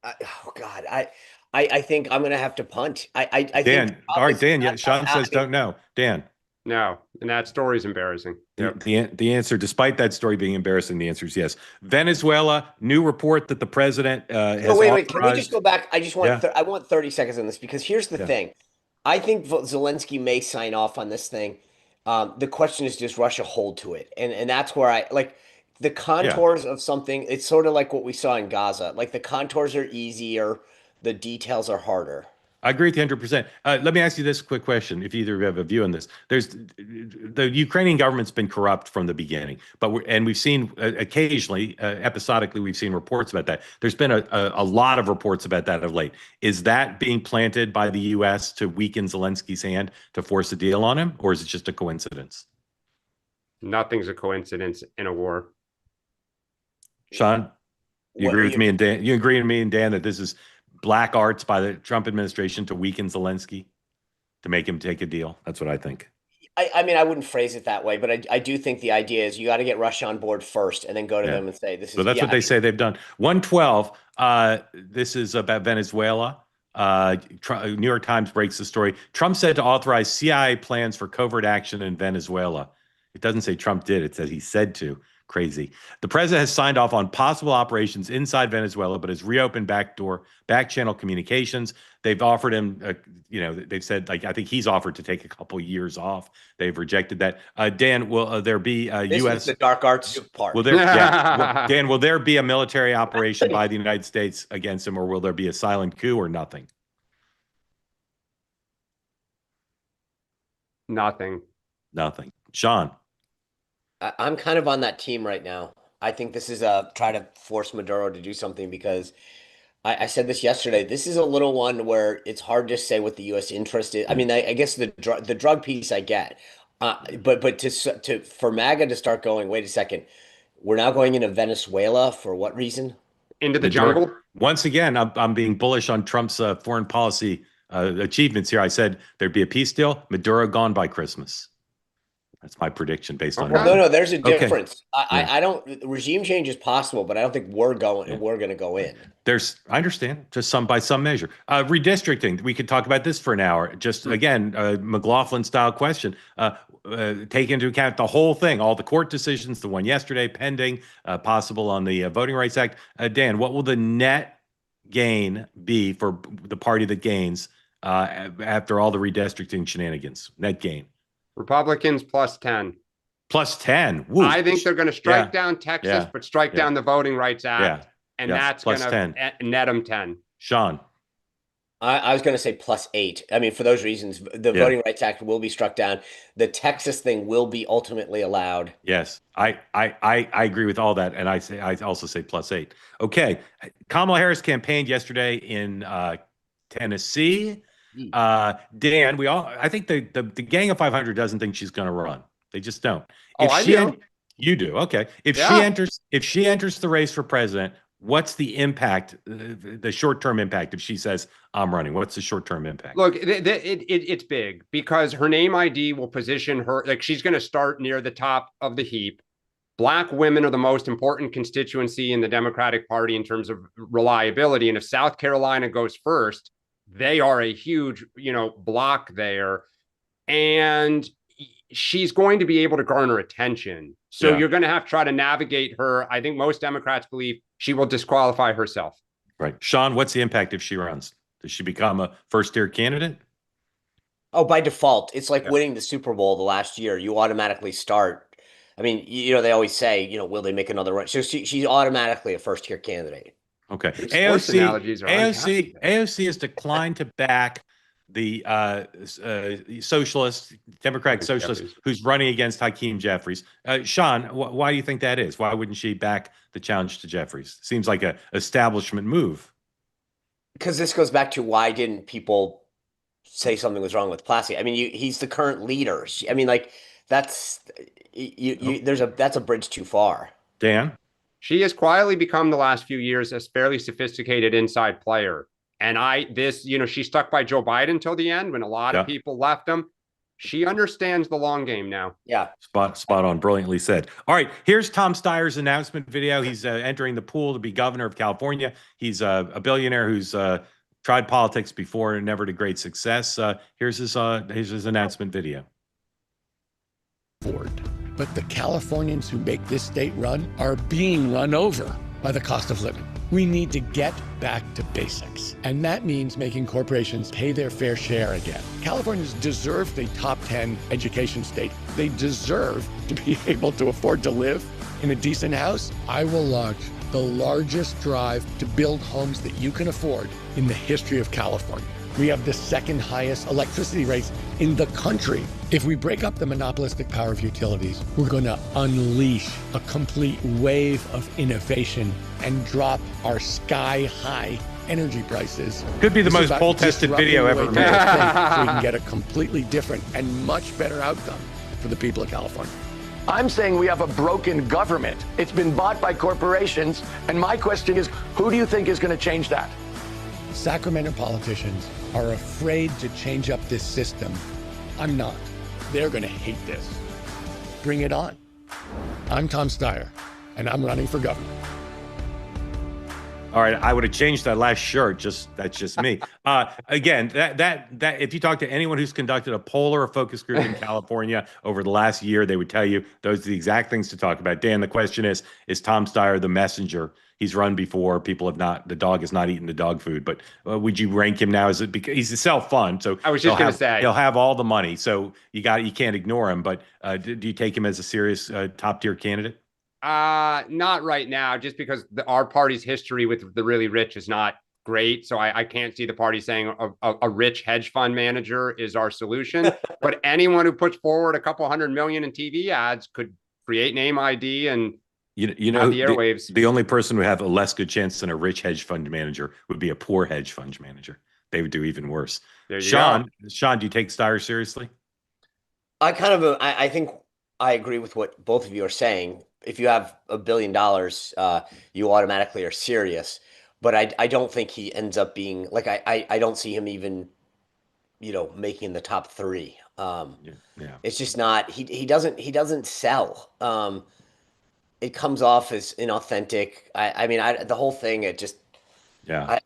Oh God, I think I'm going to have to punt. I Dan, think all right, Dan. Yeah, Sean says don't know. Dan. No, and that story's embarrassing. Yep. The answer, despite that story being embarrassing, the answer is yes. Venezuela, new report that the president has wait, can we just go back? I just want I want 30 seconds on this, because here's the thing. I think Zelensky may sign off on this thing. The question is, does Russia hold to it? And that's where I like the contours of something. It's sort of like what we saw in Gaza. Like the contours are easier, the details are harder. I agree with you 100%. Let me ask you this quick question, if either of you have a view on this. The Ukrainian government's been corrupt from the beginning, we've seen occasionally, episodically, we've seen reports about that. There's been a lot of reports about that of late. Is that being planted by the U.S. to weaken Zelensky's hand to force a deal on him, or is it just a coincidence? Nothing's a coincidence in a war. Sean, you agree with me and Dan? You agree with me and Dan that this is black arts by the Trump administration to weaken Zelensky, to make him take a deal? That's what I think. I mean, I wouldn't phrase it that way, but I do think the idea is you got to get Russia on board first and then go to them and say, this is. So that's what they say they've done. 112, this is about Venezuela. New York Times breaks the story. Trump said to authorize CIA plans for covert action in Venezuela. It doesn't say Trump did. It says he said to. Crazy. The president has signed off on possible operations inside Venezuela, but has reopened back channel communications. They've offered him, they've said, like, I think he's offered to take a couple years off. They've rejected that. Dan, will there be a this U.S. is the dark arts part. Will there, Dan, will there be a military operation by the United States against him, or will there be a silent coup or nothing? Nothing. Nothing. Sean. I'm kind of on that team right now. I think this is try to force Maduro to do something, because I said this yesterday. This is a little one where it's hard to say what the U.S. interest is. I mean, I guess the drug piece I get, but for MAGA to start going, wait a second, we're now going into Venezuela for what reason? Into the jungle? Once again, I'm being bullish on Trump's foreign policy achievements here. I said there'd be a peace deal. Maduro gone by Christmas. That's my prediction based on. No, there's a difference. I don't. Regime change is possible, but I don't think we're going to go in. I understand, just by some measure. Redistricting. We could talk about this for an hour. Just again, McLaughlin style question. Take into account the whole thing, all the court decisions, the one yesterday pending, possible on the Voting Rights Act. Dan, what will the net gain be for the party that gains after all the redistricting shenanigans? Net gain. Republicans plus 10. Plus 10. Woo. I think they're going to strike down Texas, but strike down the Voting Rights Act. And that's going to net them 10. Sean. I was going to say plus 8. I mean, for those reasons, the Voting Rights Act will be struck down. The Texas thing will be ultimately allowed. Yes, I agree with all that, and I also say plus 8. Okay, Kamala Harris campaigned yesterday in Tennessee. Dan, I think the Gang of 500 doesn't think she's going to run. They just don't. I do. You do. Okay. If Yeah. she enters the race for president, what's the impact, the short-term impact if she says, I'm running? What's the short-term impact? Look, it's big because her name ID will position her, like she's going to start near the top of the heap. Black women are the most important constituency in the Democratic Party in terms of reliability. And if South Carolina goes first, they are a huge, block there. And she's going to be able to garner attention. So Yeah. you're going to have to try to navigate her. I think most Democrats believe she will disqualify herself. Right. Sean, what's the impact if she runs? Does she become a first-tier candidate? Oh, by default, it's like Yeah. winning the Super Bowl the last year. You automatically start. I mean, they always say, will they make another run? So she's automatically a first-tier candidate. Okay. Sports analogies are fantastic. AOC has declined to back the socialist, Democratic socialist Jeffries. who's running against Hakeem Jeffries. Sean, why do you think that is? Why wouldn't she back the challenge to Jeffries? Seems like a establishment move. Because this goes back to why didn't people say something was wrong with Plasky? I mean, he's the current leader. I mean, like that's that's a bridge too far. Dan? She has quietly become the last few years a fairly sophisticated inside player. And she stuck by Joe Biden till the end when a lot of people left him. She understands the long game now. Yeah. Spot on. Brilliantly said. All right. Here's Tom Steyer's announcement video. He's entering the pool to be governor of California. He's a billionaire who's tried politics before and never to great success. Here's his announcement video. But the Californians who make this state run are being run over by the cost of living. We need to get back to basics. And that means making corporations pay their fair share again. Californians deserve the top 10 education state. They deserve to be able to afford to live in a decent house. I will launch the largest drive to build homes that you can afford in the history of California. We have the second highest electricity rates in the country. If we break up the monopolistic power of utilities, we're going to unleash a complete wave of innovation and drop our sky-high energy prices. Could be the most poll-tested video ever made. So we can get a completely different and much better outcome for the people of California. I'm saying we have a broken government. It's been bought by corporations. And my question is, who do you think is going to change that? Sacramento politicians are afraid to change up this system. I'm not. They're going to hate this. Bring it on. I'm Tom Steyer, and I'm running for governor. All right, I would have changed that last shirt. That's just me. Again, that if you talk to anyone who's conducted a poll or a focus group in California over the last year, they would tell you those are the exact things to talk about. Dan, the question is Tom Steyer the messenger? He's run before. People have not. The dog has not eaten the dog food. But would you rank him now? Is it because he's a self-fund? So I was just going to say he'll have all the money. So you can't ignore him. But do you take him as a serious top-tier candidate? Not right now, just because our party's history with the really rich is not great. So I can't see the party saying a rich hedge fund manager is our solution. But anyone who puts forward a couple $100 million in TV ads could create name ID and you know the airwaves. The only person who would have a less good chance than a rich hedge fund manager would be a poor hedge fund manager. They would do even worse. Sean, do you take Steyer seriously? I think I agree with what both of you are saying. If you have $1 billion, you automatically are serious. But I don't think he ends up being like I don't see him even, making the top 3. It's just not he doesn't sell. It comes off as inauthentic. The whole thing. It just I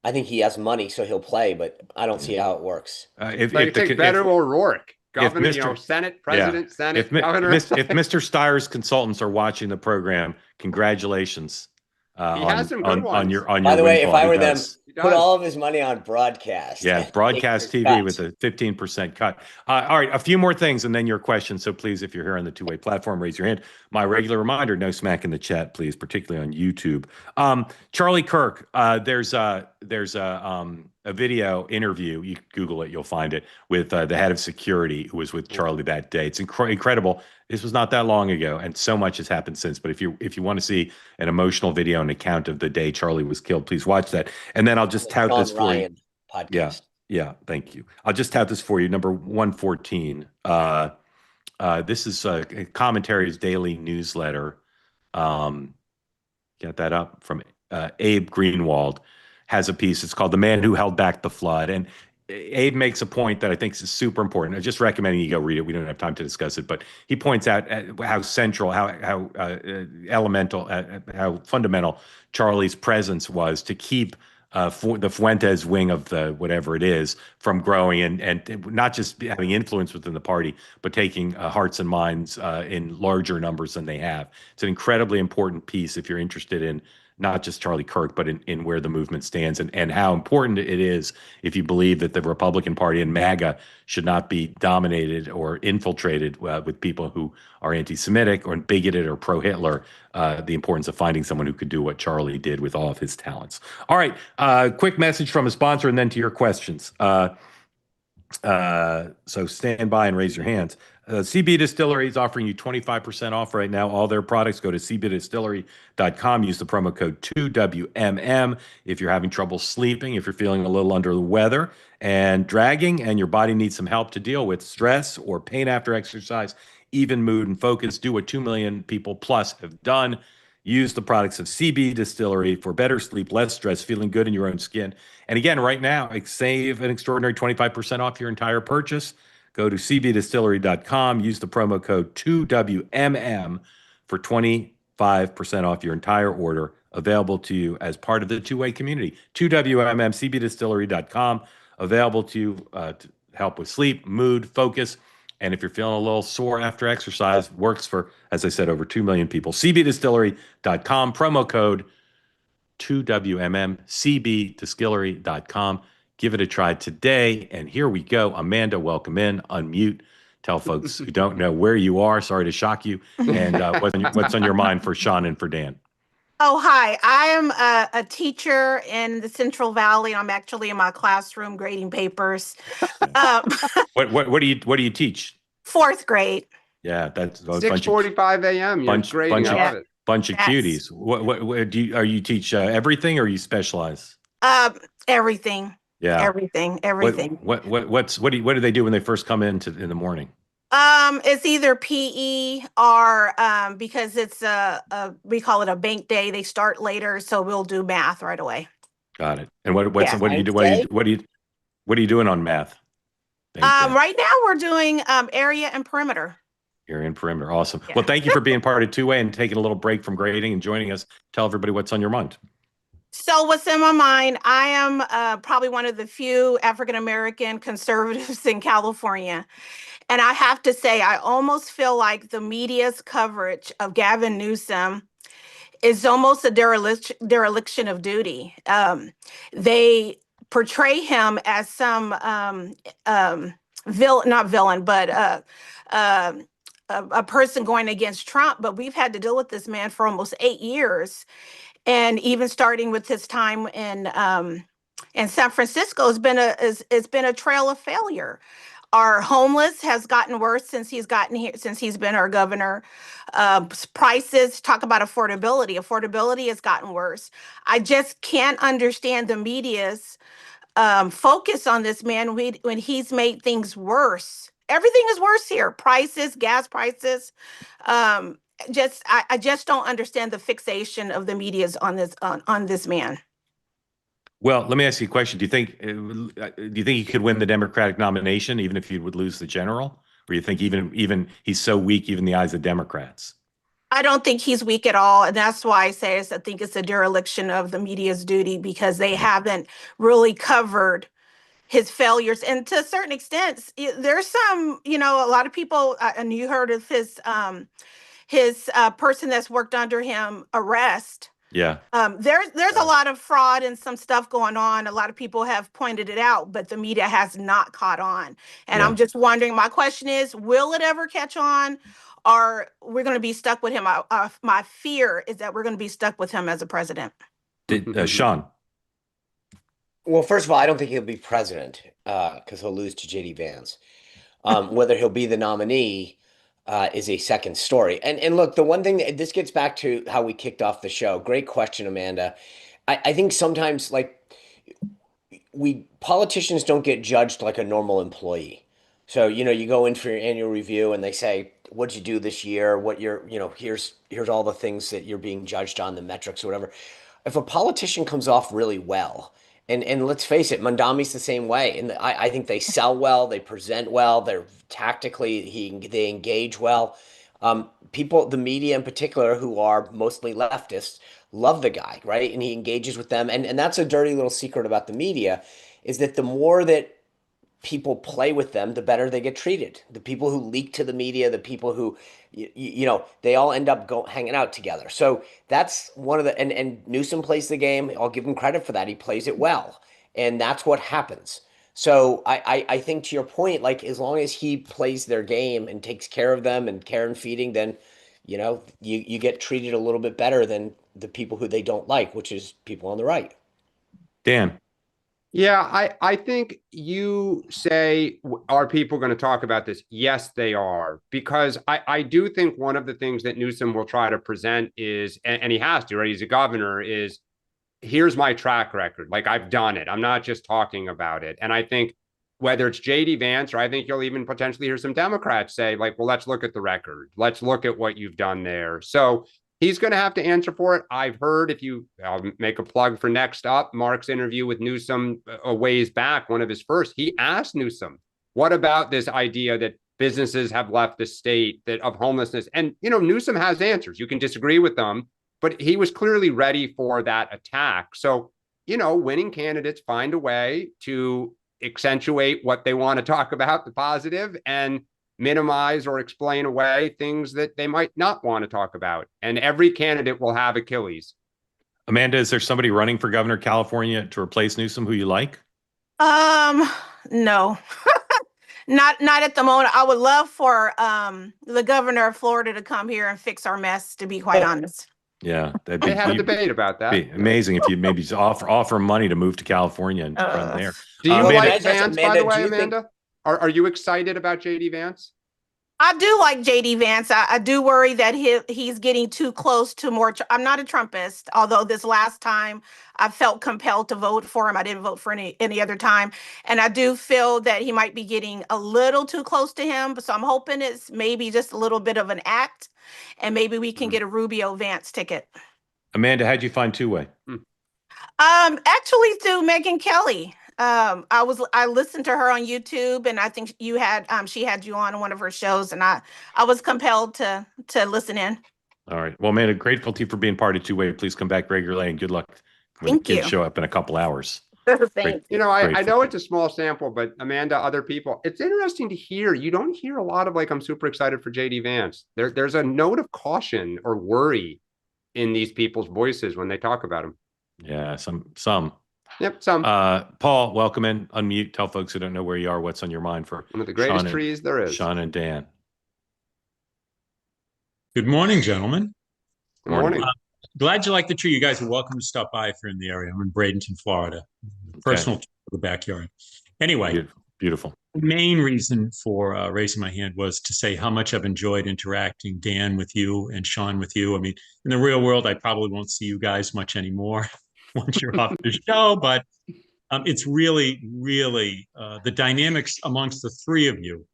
think he has money, so he'll play, but I don't see how it works. If Beto O'Rourke. Governor, Senate, President, Senate, Governor. If Mr. Steyer's consultants are watching the program, congratulations. He has some good ones. On your By the way, if I were them, put all of his money on broadcast. Yeah, broadcast TV with a 15% cut. All right, a few more things and then your questions. So please, if you're here on the two-way platform, raise your hand. My regular reminder, no smack in the chat, please, particularly on YouTube. Charlie Kirk, there's a video interview. You can Google it, you'll find it, with the head of security who was with Charlie that day. It's incredible. This was not that long ago, and so much has happened since. But if you want to see an emotional video and account of the day Charlie was killed, please watch that. And then I'll just tout this for you. Podcast. Yeah, thank you. I'll just tout this for you. Number 114. This is Commentary's daily newsletter. Get that up from Abe Greenwald has a piece. It's called "The Man Who Held Back the Flood," and Abe makes a point that I think is super important. I just recommending you go read it. We don't have time to discuss it, but he points out how central, how elemental, how fundamental Charlie's presence was to keep the Fuentes wing of the whatever it is from growing and not just having influence within the party, but taking hearts and minds in larger numbers than they have. It's an incredibly important piece if you're interested in not just Charlie Kirk, but in where the movement stands and how important it is if you believe that the Republican Party and MAGA should not be dominated or infiltrated with people who are anti-Semitic or bigoted or pro-Hitler, the importance of finding someone who could do what Charlie did with all of his talents. All right, quick message from a sponsor and then to your questions. So stand by and raise your hands. CB Distillery is offering you 25% off right now. All their products, go to cbdistillery.com. Use the promo code 2WMM if you're having trouble sleeping, if you're feeling a little under the weather and dragging, and your body needs some help to deal with stress or pain after exercise, even mood and focus. Do what 2 million people plus have done. Use the products of CB Distillery for better sleep, less stress, feeling good in your own skin. And again, right now, save an extraordinary 25% off your entire purchase. Go to cbdistillery.com. Use the promo code 2WMM for 25% off your entire order, available to you as part of the two-way community. 2WMM, cbdistillery.com, available to you to help with sleep, mood, focus. And if you're feeling a little sore after exercise, works for, as I said, over 2 million people. cbdistillery.com, promo code 2WMM, cbdistillery.com. Give it a try today. And here we go. Amanda, welcome in. Unmute. Tell folks who don't know where you are. Sorry to shock you. And what's on your mind for Sean and for Dan? Oh, hi. I am a teacher in the Central Valley. I'm actually in my classroom grading papers. What do you teach? Fourth grade. Yeah, that's a 6:45 a.m. You're grading. I love it. Bunch of cuties. What do you teach? Everything, or you specialize? Everything. Yeah. Everything. What do they do when they first come in the morning? It's either PE or because it's we call it a bank day. They start later, so we'll do math right away. Got it. And what do you do? What are you doing on math? Right now we're doing area and perimeter. Area and perimeter. Awesome. Yeah. Well, thank you for being part of Two Way and taking a little break from grading and joining us. Tell everybody what's on your mind. So what's in my mind, I am probably one of the few African-American conservatives in California. And I have to say, I almost feel like the media's coverage of Gavin Newsom is almost a dereliction of duty. They portray him as some not villain, but a person going against Trump. But we've had to deal with this man for almost 8 years. And even starting with his time in San Francisco, it's been a trail of failure. Our homeless has gotten worse since he's gotten here, since he's been our governor. Prices, talk about affordability. Affordability has gotten worse. I just can't understand the media's focus on this man when he's made things worse. Everything is worse here. Prices, gas prices. I just don't understand the fixation of the media's on this man. Well, let me ask you a question. Do you think he could win the Democratic nomination even if he would lose the general? Or you think even he's so weak, even in the eyes of Democrats? I don't think he's weak at all. And that's why I think it's a dereliction of the media's duty, because they haven't really covered his failures. And to a certain extent, there's some, a lot of people, and you heard of his person that's worked under him arrest. Yeah. There's a lot of fraud and some stuff going on. A lot of people have pointed it out, but the media has not caught on. And I'm just wondering, my question is, will it ever catch on? Or we're going to be stuck with him? My fear is that we're going to be stuck with him as a president. Sean? Well, first of all, I don't think he'll be president because he'll lose to J.D. Vance. Whether he'll be the nominee is a second story. And look, the one thing this gets back to how we kicked off the show. Great question, Amanda. I think sometimes politicians don't get judged like a normal employee. So, you go in for your annual review and they say, what'd you do this year? Here's all the things that you're being judged on, the metrics or whatever. If a politician comes off really well, and let's face it, Mandami's the same way. And I think they sell well, they present well, they're tactically, they engage well. People, the media in particular, who are mostly leftists, love the guy, right? And he engages with them. And that's a dirty little secret about the media, is that the more that people play with them, the better they get treated. The people who leak to the media, the people who, they all end up hanging out together. So that's one of the, and Newsom plays the game. I'll give him credit for that. He plays it well. And that's what happens. So I think to your point, like, as long as he plays their game and takes care of them and care and feeding, then, you get treated a little bit better than the people who they don't like, which is people on the right. Dan. Yeah, I think you say, are people going to talk about this? Yes, they are, because I do think one of the things that Newsom will try to present is, and he has to, right? He's a governor, is here's my track record. Like, I've done it. I'm not just talking about it. And I think whether it's JD Vance, or I think you'll even potentially hear some Democrats say, like, well, let's look at the record. Let's look at what you've done there. So he's going to have to answer for it. I've heard, I'll make a plug for next up, Mark's interview with Newsom a ways back, one of his first, he asked Newsom, what about this idea that businesses have left the state of homelessness? And, Newsom has answers. You can disagree with them, but he was clearly ready for that attack. So, winning candidates find a way to accentuate what they want to talk about, the positive, and minimize or explain away things that they might not want to talk about. And every candidate will have Achilles. Amanda, is there somebody running for governor of California to replace Newsom who you like? No. Not at the moment. I would love for the governor of Florida to come here and fix our mess, to be quite honest. Yeah, they had a debate about that. Be amazing if you maybe just offer money to move to California and run there. Do you like Vance, by the way, Amanda? Are you excited about JD Vance? I do like JD Vance. I do worry that he's getting too close to more. I'm not a Trumpist, although this last time I felt compelled to vote for him. I didn't vote for any other time. And I do feel that he might be getting a little too close to him. So I'm hoping it's maybe just a little bit of an act, and maybe we can get a Rubio Vance ticket. Amanda, how'd you find two-way? Actually through Megyn Kelly. I listened to her on YouTube, and I think she had you on one of her shows, and I was compelled to listen in. All right. Well, Amanda, grateful to you for being part of Two Way. Please come back regularly, and good luck when the kids show up in a couple hours. Thanks. I know it's a small sample, but Amanda, other people, it's interesting to hear. You don't hear a lot of I'm super excited for JD Vance. There's a note of caution or worry in these people's voices when they talk about him. Yeah, some. Yep, some. Paul, welcome in. Unmute. Tell folks who don't know where you are what's on your mind for one of the greatest trees there is. Sean and Dan. Good morning, gentlemen. Good morning. Glad you like the tree. You guys are welcome to stop by if you're in the area. I'm in Bradenton, Florida. Personal to the backyard. Anyway, beautiful. The main reason for raising my hand was to say how much I've enjoyed interacting, Dan, with you and Sean with you. I mean, in the real world, I probably won't see you guys much anymore once you're off the show, but it's really, really the dynamics amongst the three of you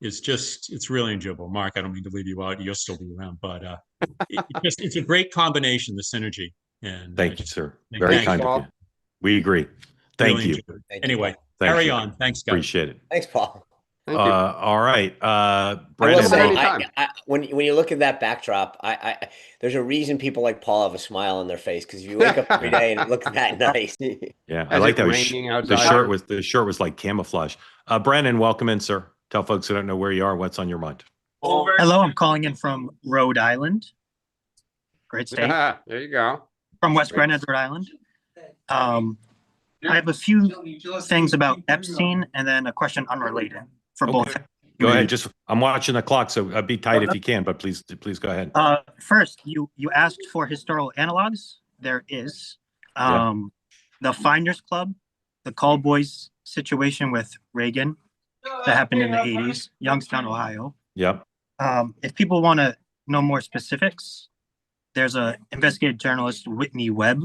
is it's really enjoyable. Mark, I don't mean to leave you out. You'll still be around, but it's a great combination, the synergy. And thank you, sir. Very kind of you. We agree. Thank you. Anyway, carry on. Thanks, guys. Appreciate it. Thanks, Paul. Thank you. All right. Brandon, when you look at that backdrop, there's a reason people like Paul have a smile on their face, because if you wake up every day and it looks that nice. Yeah, I like that. The shirt was like camouflage. Brandon, welcome in, sir. Tell folks who don't know where you are what's on your mind. Hello, I'm calling in from Rhode Island. Great state. Yeah, there you go. From West Greenwich, Rhode Island. I have a few things about Epstein and then a question unrelated for both. Go ahead. I'm watching the clock, so be tight if you can, but please go ahead. First, you asked for historical analogs. There is the Finders Club, the Call Boys situation with Reagan that happened in the 80s, Youngstown, Ohio. Yep. If people want to know more specifics, there's a investigative journalist, Whitney Webb.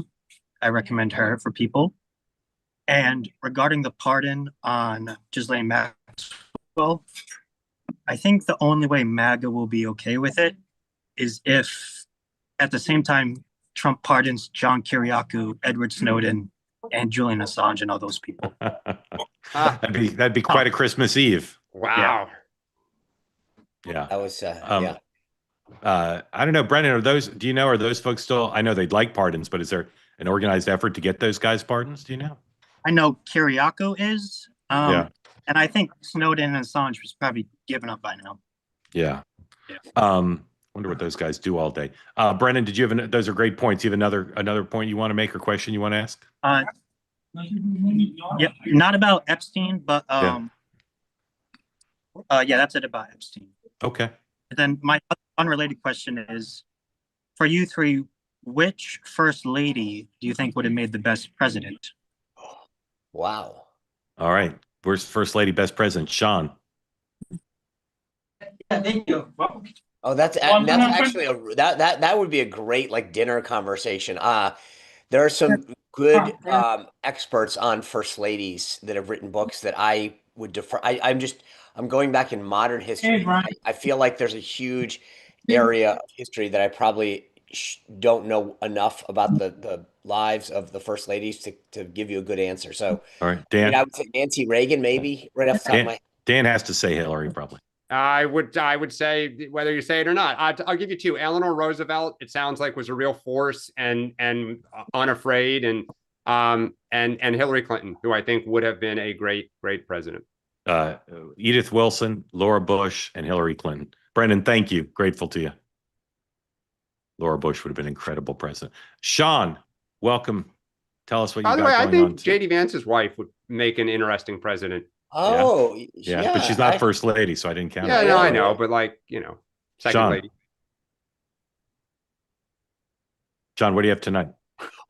I recommend her for people. And regarding the pardon on Ghislaine Well, I think the only way MAGA will be okay with it is if, at the same time, Trump pardons John Kiriakou, Edward Snowden, and Julian Assange, and all those people. That'd be quite a Christmas Eve. Wow. Yeah. That was I don't know, Brennan, are those folks still, I know they'd like pardons, but is there an organized effort to get those guys pardons? Do you know? I know Kiriakou is, Yeah. and I think Snowden and Assange was probably given up by now. Yeah. Wonder what those guys do all day. Brennan, did you have those are great points. You have another point you want to make or question you want to ask? Yeah, not about Epstein, but yeah, that's it about Epstein. Okay. And then my unrelated question is, for you three, which first lady do you think would have made the best president? Wow. All right. Where's First Lady, best president? Sean. Yeah, thank you. Oh, that's actually that would be a great like dinner conversation. There are some good experts on first ladies that have written books that I would defer. I'm going back in modern history. I feel like there's a huge area of history that I probably don't know enough about the lives of the first ladies to give you a good answer. So, all right, Dan. I would say Nancy Reagan, maybe right off the top of my head. Dan has to say Hillary, probably. I would say, whether you say it or not, I'll give you two. Eleanor Roosevelt, it sounds like, was a real force and unafraid, and Hillary Clinton, who I think would have been a great president. Edith Wilson, Laura Bush, and Hillary Clinton. Brendan, thank you. Grateful to you. Laura Bush would have been an incredible president. Sean, welcome. Tell us what you got going on. By the way, I think J.D. Vance's wife would make an interesting president. Oh, yeah, but she's not first lady, so I didn't count. Yeah, no, I know, but second Sean. lady. John, what do you have tonight?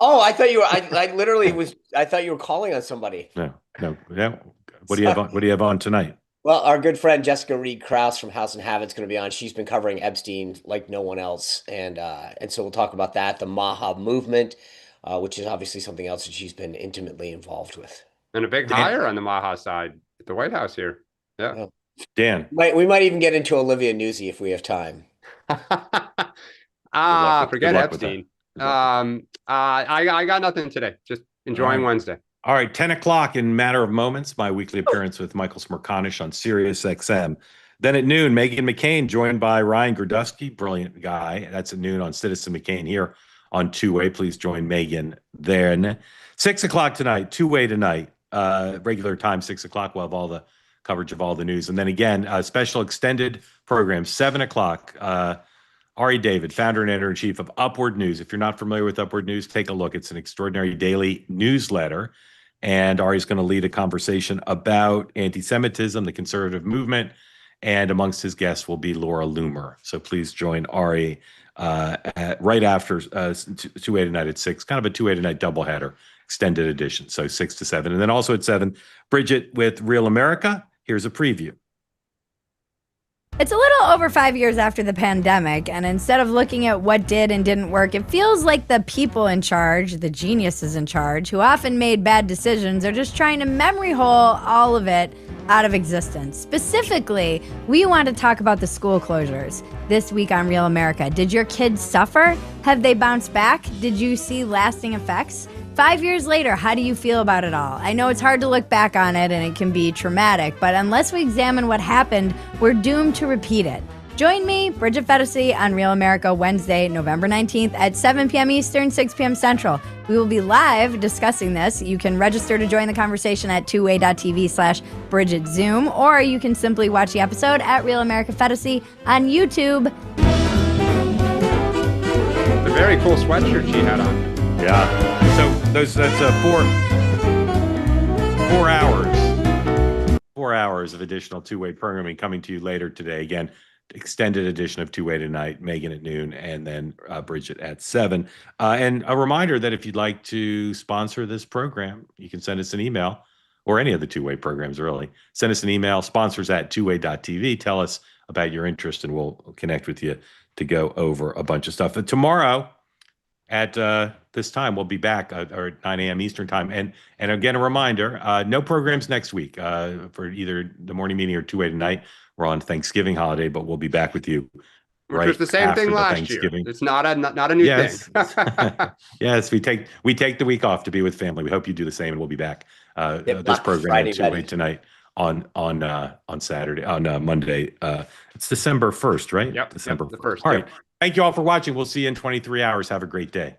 Oh, I thought you were. I literally was. I thought you were calling on somebody. No. What do you have on? What do you have on tonight? Well, our good friend Jessica Reed Krause from House and Habit's going to be on. She's been covering Epstein like no one else, and so we'll talk about that, the Maha movement, which is obviously something else that she's been intimately involved with. And a big hire on the Maha side at the White House here. Yeah. Dan. We might even get into Olivia Newsy if we have time. Forget Epstein. I got nothing today. Just enjoying Wednesday. All right, 10 o'clock in matter of moments, my weekly appearance with Michael Smerconish on Sirius XM. Then at noon, Meghan McCain, joined by Ryan Gerdusky, brilliant guy. That's at noon on Citizen McCain here on Two-Way. Please join Meghan then. 6 o'clock tonight, Two-Way tonight. Regular time, 6 o'clock. We'll have all the coverage of all the news. And then again, a special extended program, 7 o'clock. Ari David, founder and editor-in-chief of Upward News. If you're not familiar with Upward News, take a look. It's an extraordinary daily newsletter. And Ari's going to lead a conversation about anti-Semitism, the conservative movement, and amongst his guests will be Laura Loomer. So please join Ari right after 2-8 tonight at 6, kind of a 2-8 tonight doubleheader, extended edition. So 6 to 7. And then also at 7, Bridget with Real America. Here's a preview. It's a little over 5 years after the pandemic, and instead of looking at what did and didn't work, it feels like the people in charge, the geniuses in charge, who often made bad decisions, are just trying to memory hole all of it out of existence. Specifically, we want to talk about the school closures this week on Real America. Did your kids suffer? Have they bounced back? Did you see lasting effects? 5 years later, how do you feel about it all? I know it's hard to look back on it and it can be traumatic, but unless we examine what happened, we're doomed to repeat it. Join me, Bridget Fetisi, on Real America Wednesday, November 19th at 7 p.m. Eastern, 6 p.m. Central. We will be live discussing this. You can register to join the conversation at twoway.tv/Bridget Zoom, or you can simply watch the episode at Real America Fetisi on YouTube. The very cool sweatshirt she had on. Yeah. So that's 4 hours of additional two-way programming coming to you later today. Again, extended edition of Two-Way tonight, Meghan at noon, and then Bridget at 7. And a reminder that if you'd like to sponsor this program, you can send us an email, or any of the Two-Way programs, really. Send us an email, sponsors@twoway.tv. Tell us about your interest, and we'll connect with you to go over a bunch of stuff. And tomorrow, at this time. We'll be back or 9 a.m. Eastern time. And again, a reminder, no programs next week for either the morning meeting or two-way tonight. We're on Thanksgiving holiday, but we'll be back with you. Which was the same thing last year. It's not a new thing. Yes, we take the week off to be with family. We hope you do the same, and we'll be back. This program tonight on Saturday, on Monday. It's December 1st, right? Yep. December the 1st. All right. Thank you all for watching. We'll see you in 23 hours. Have a great day.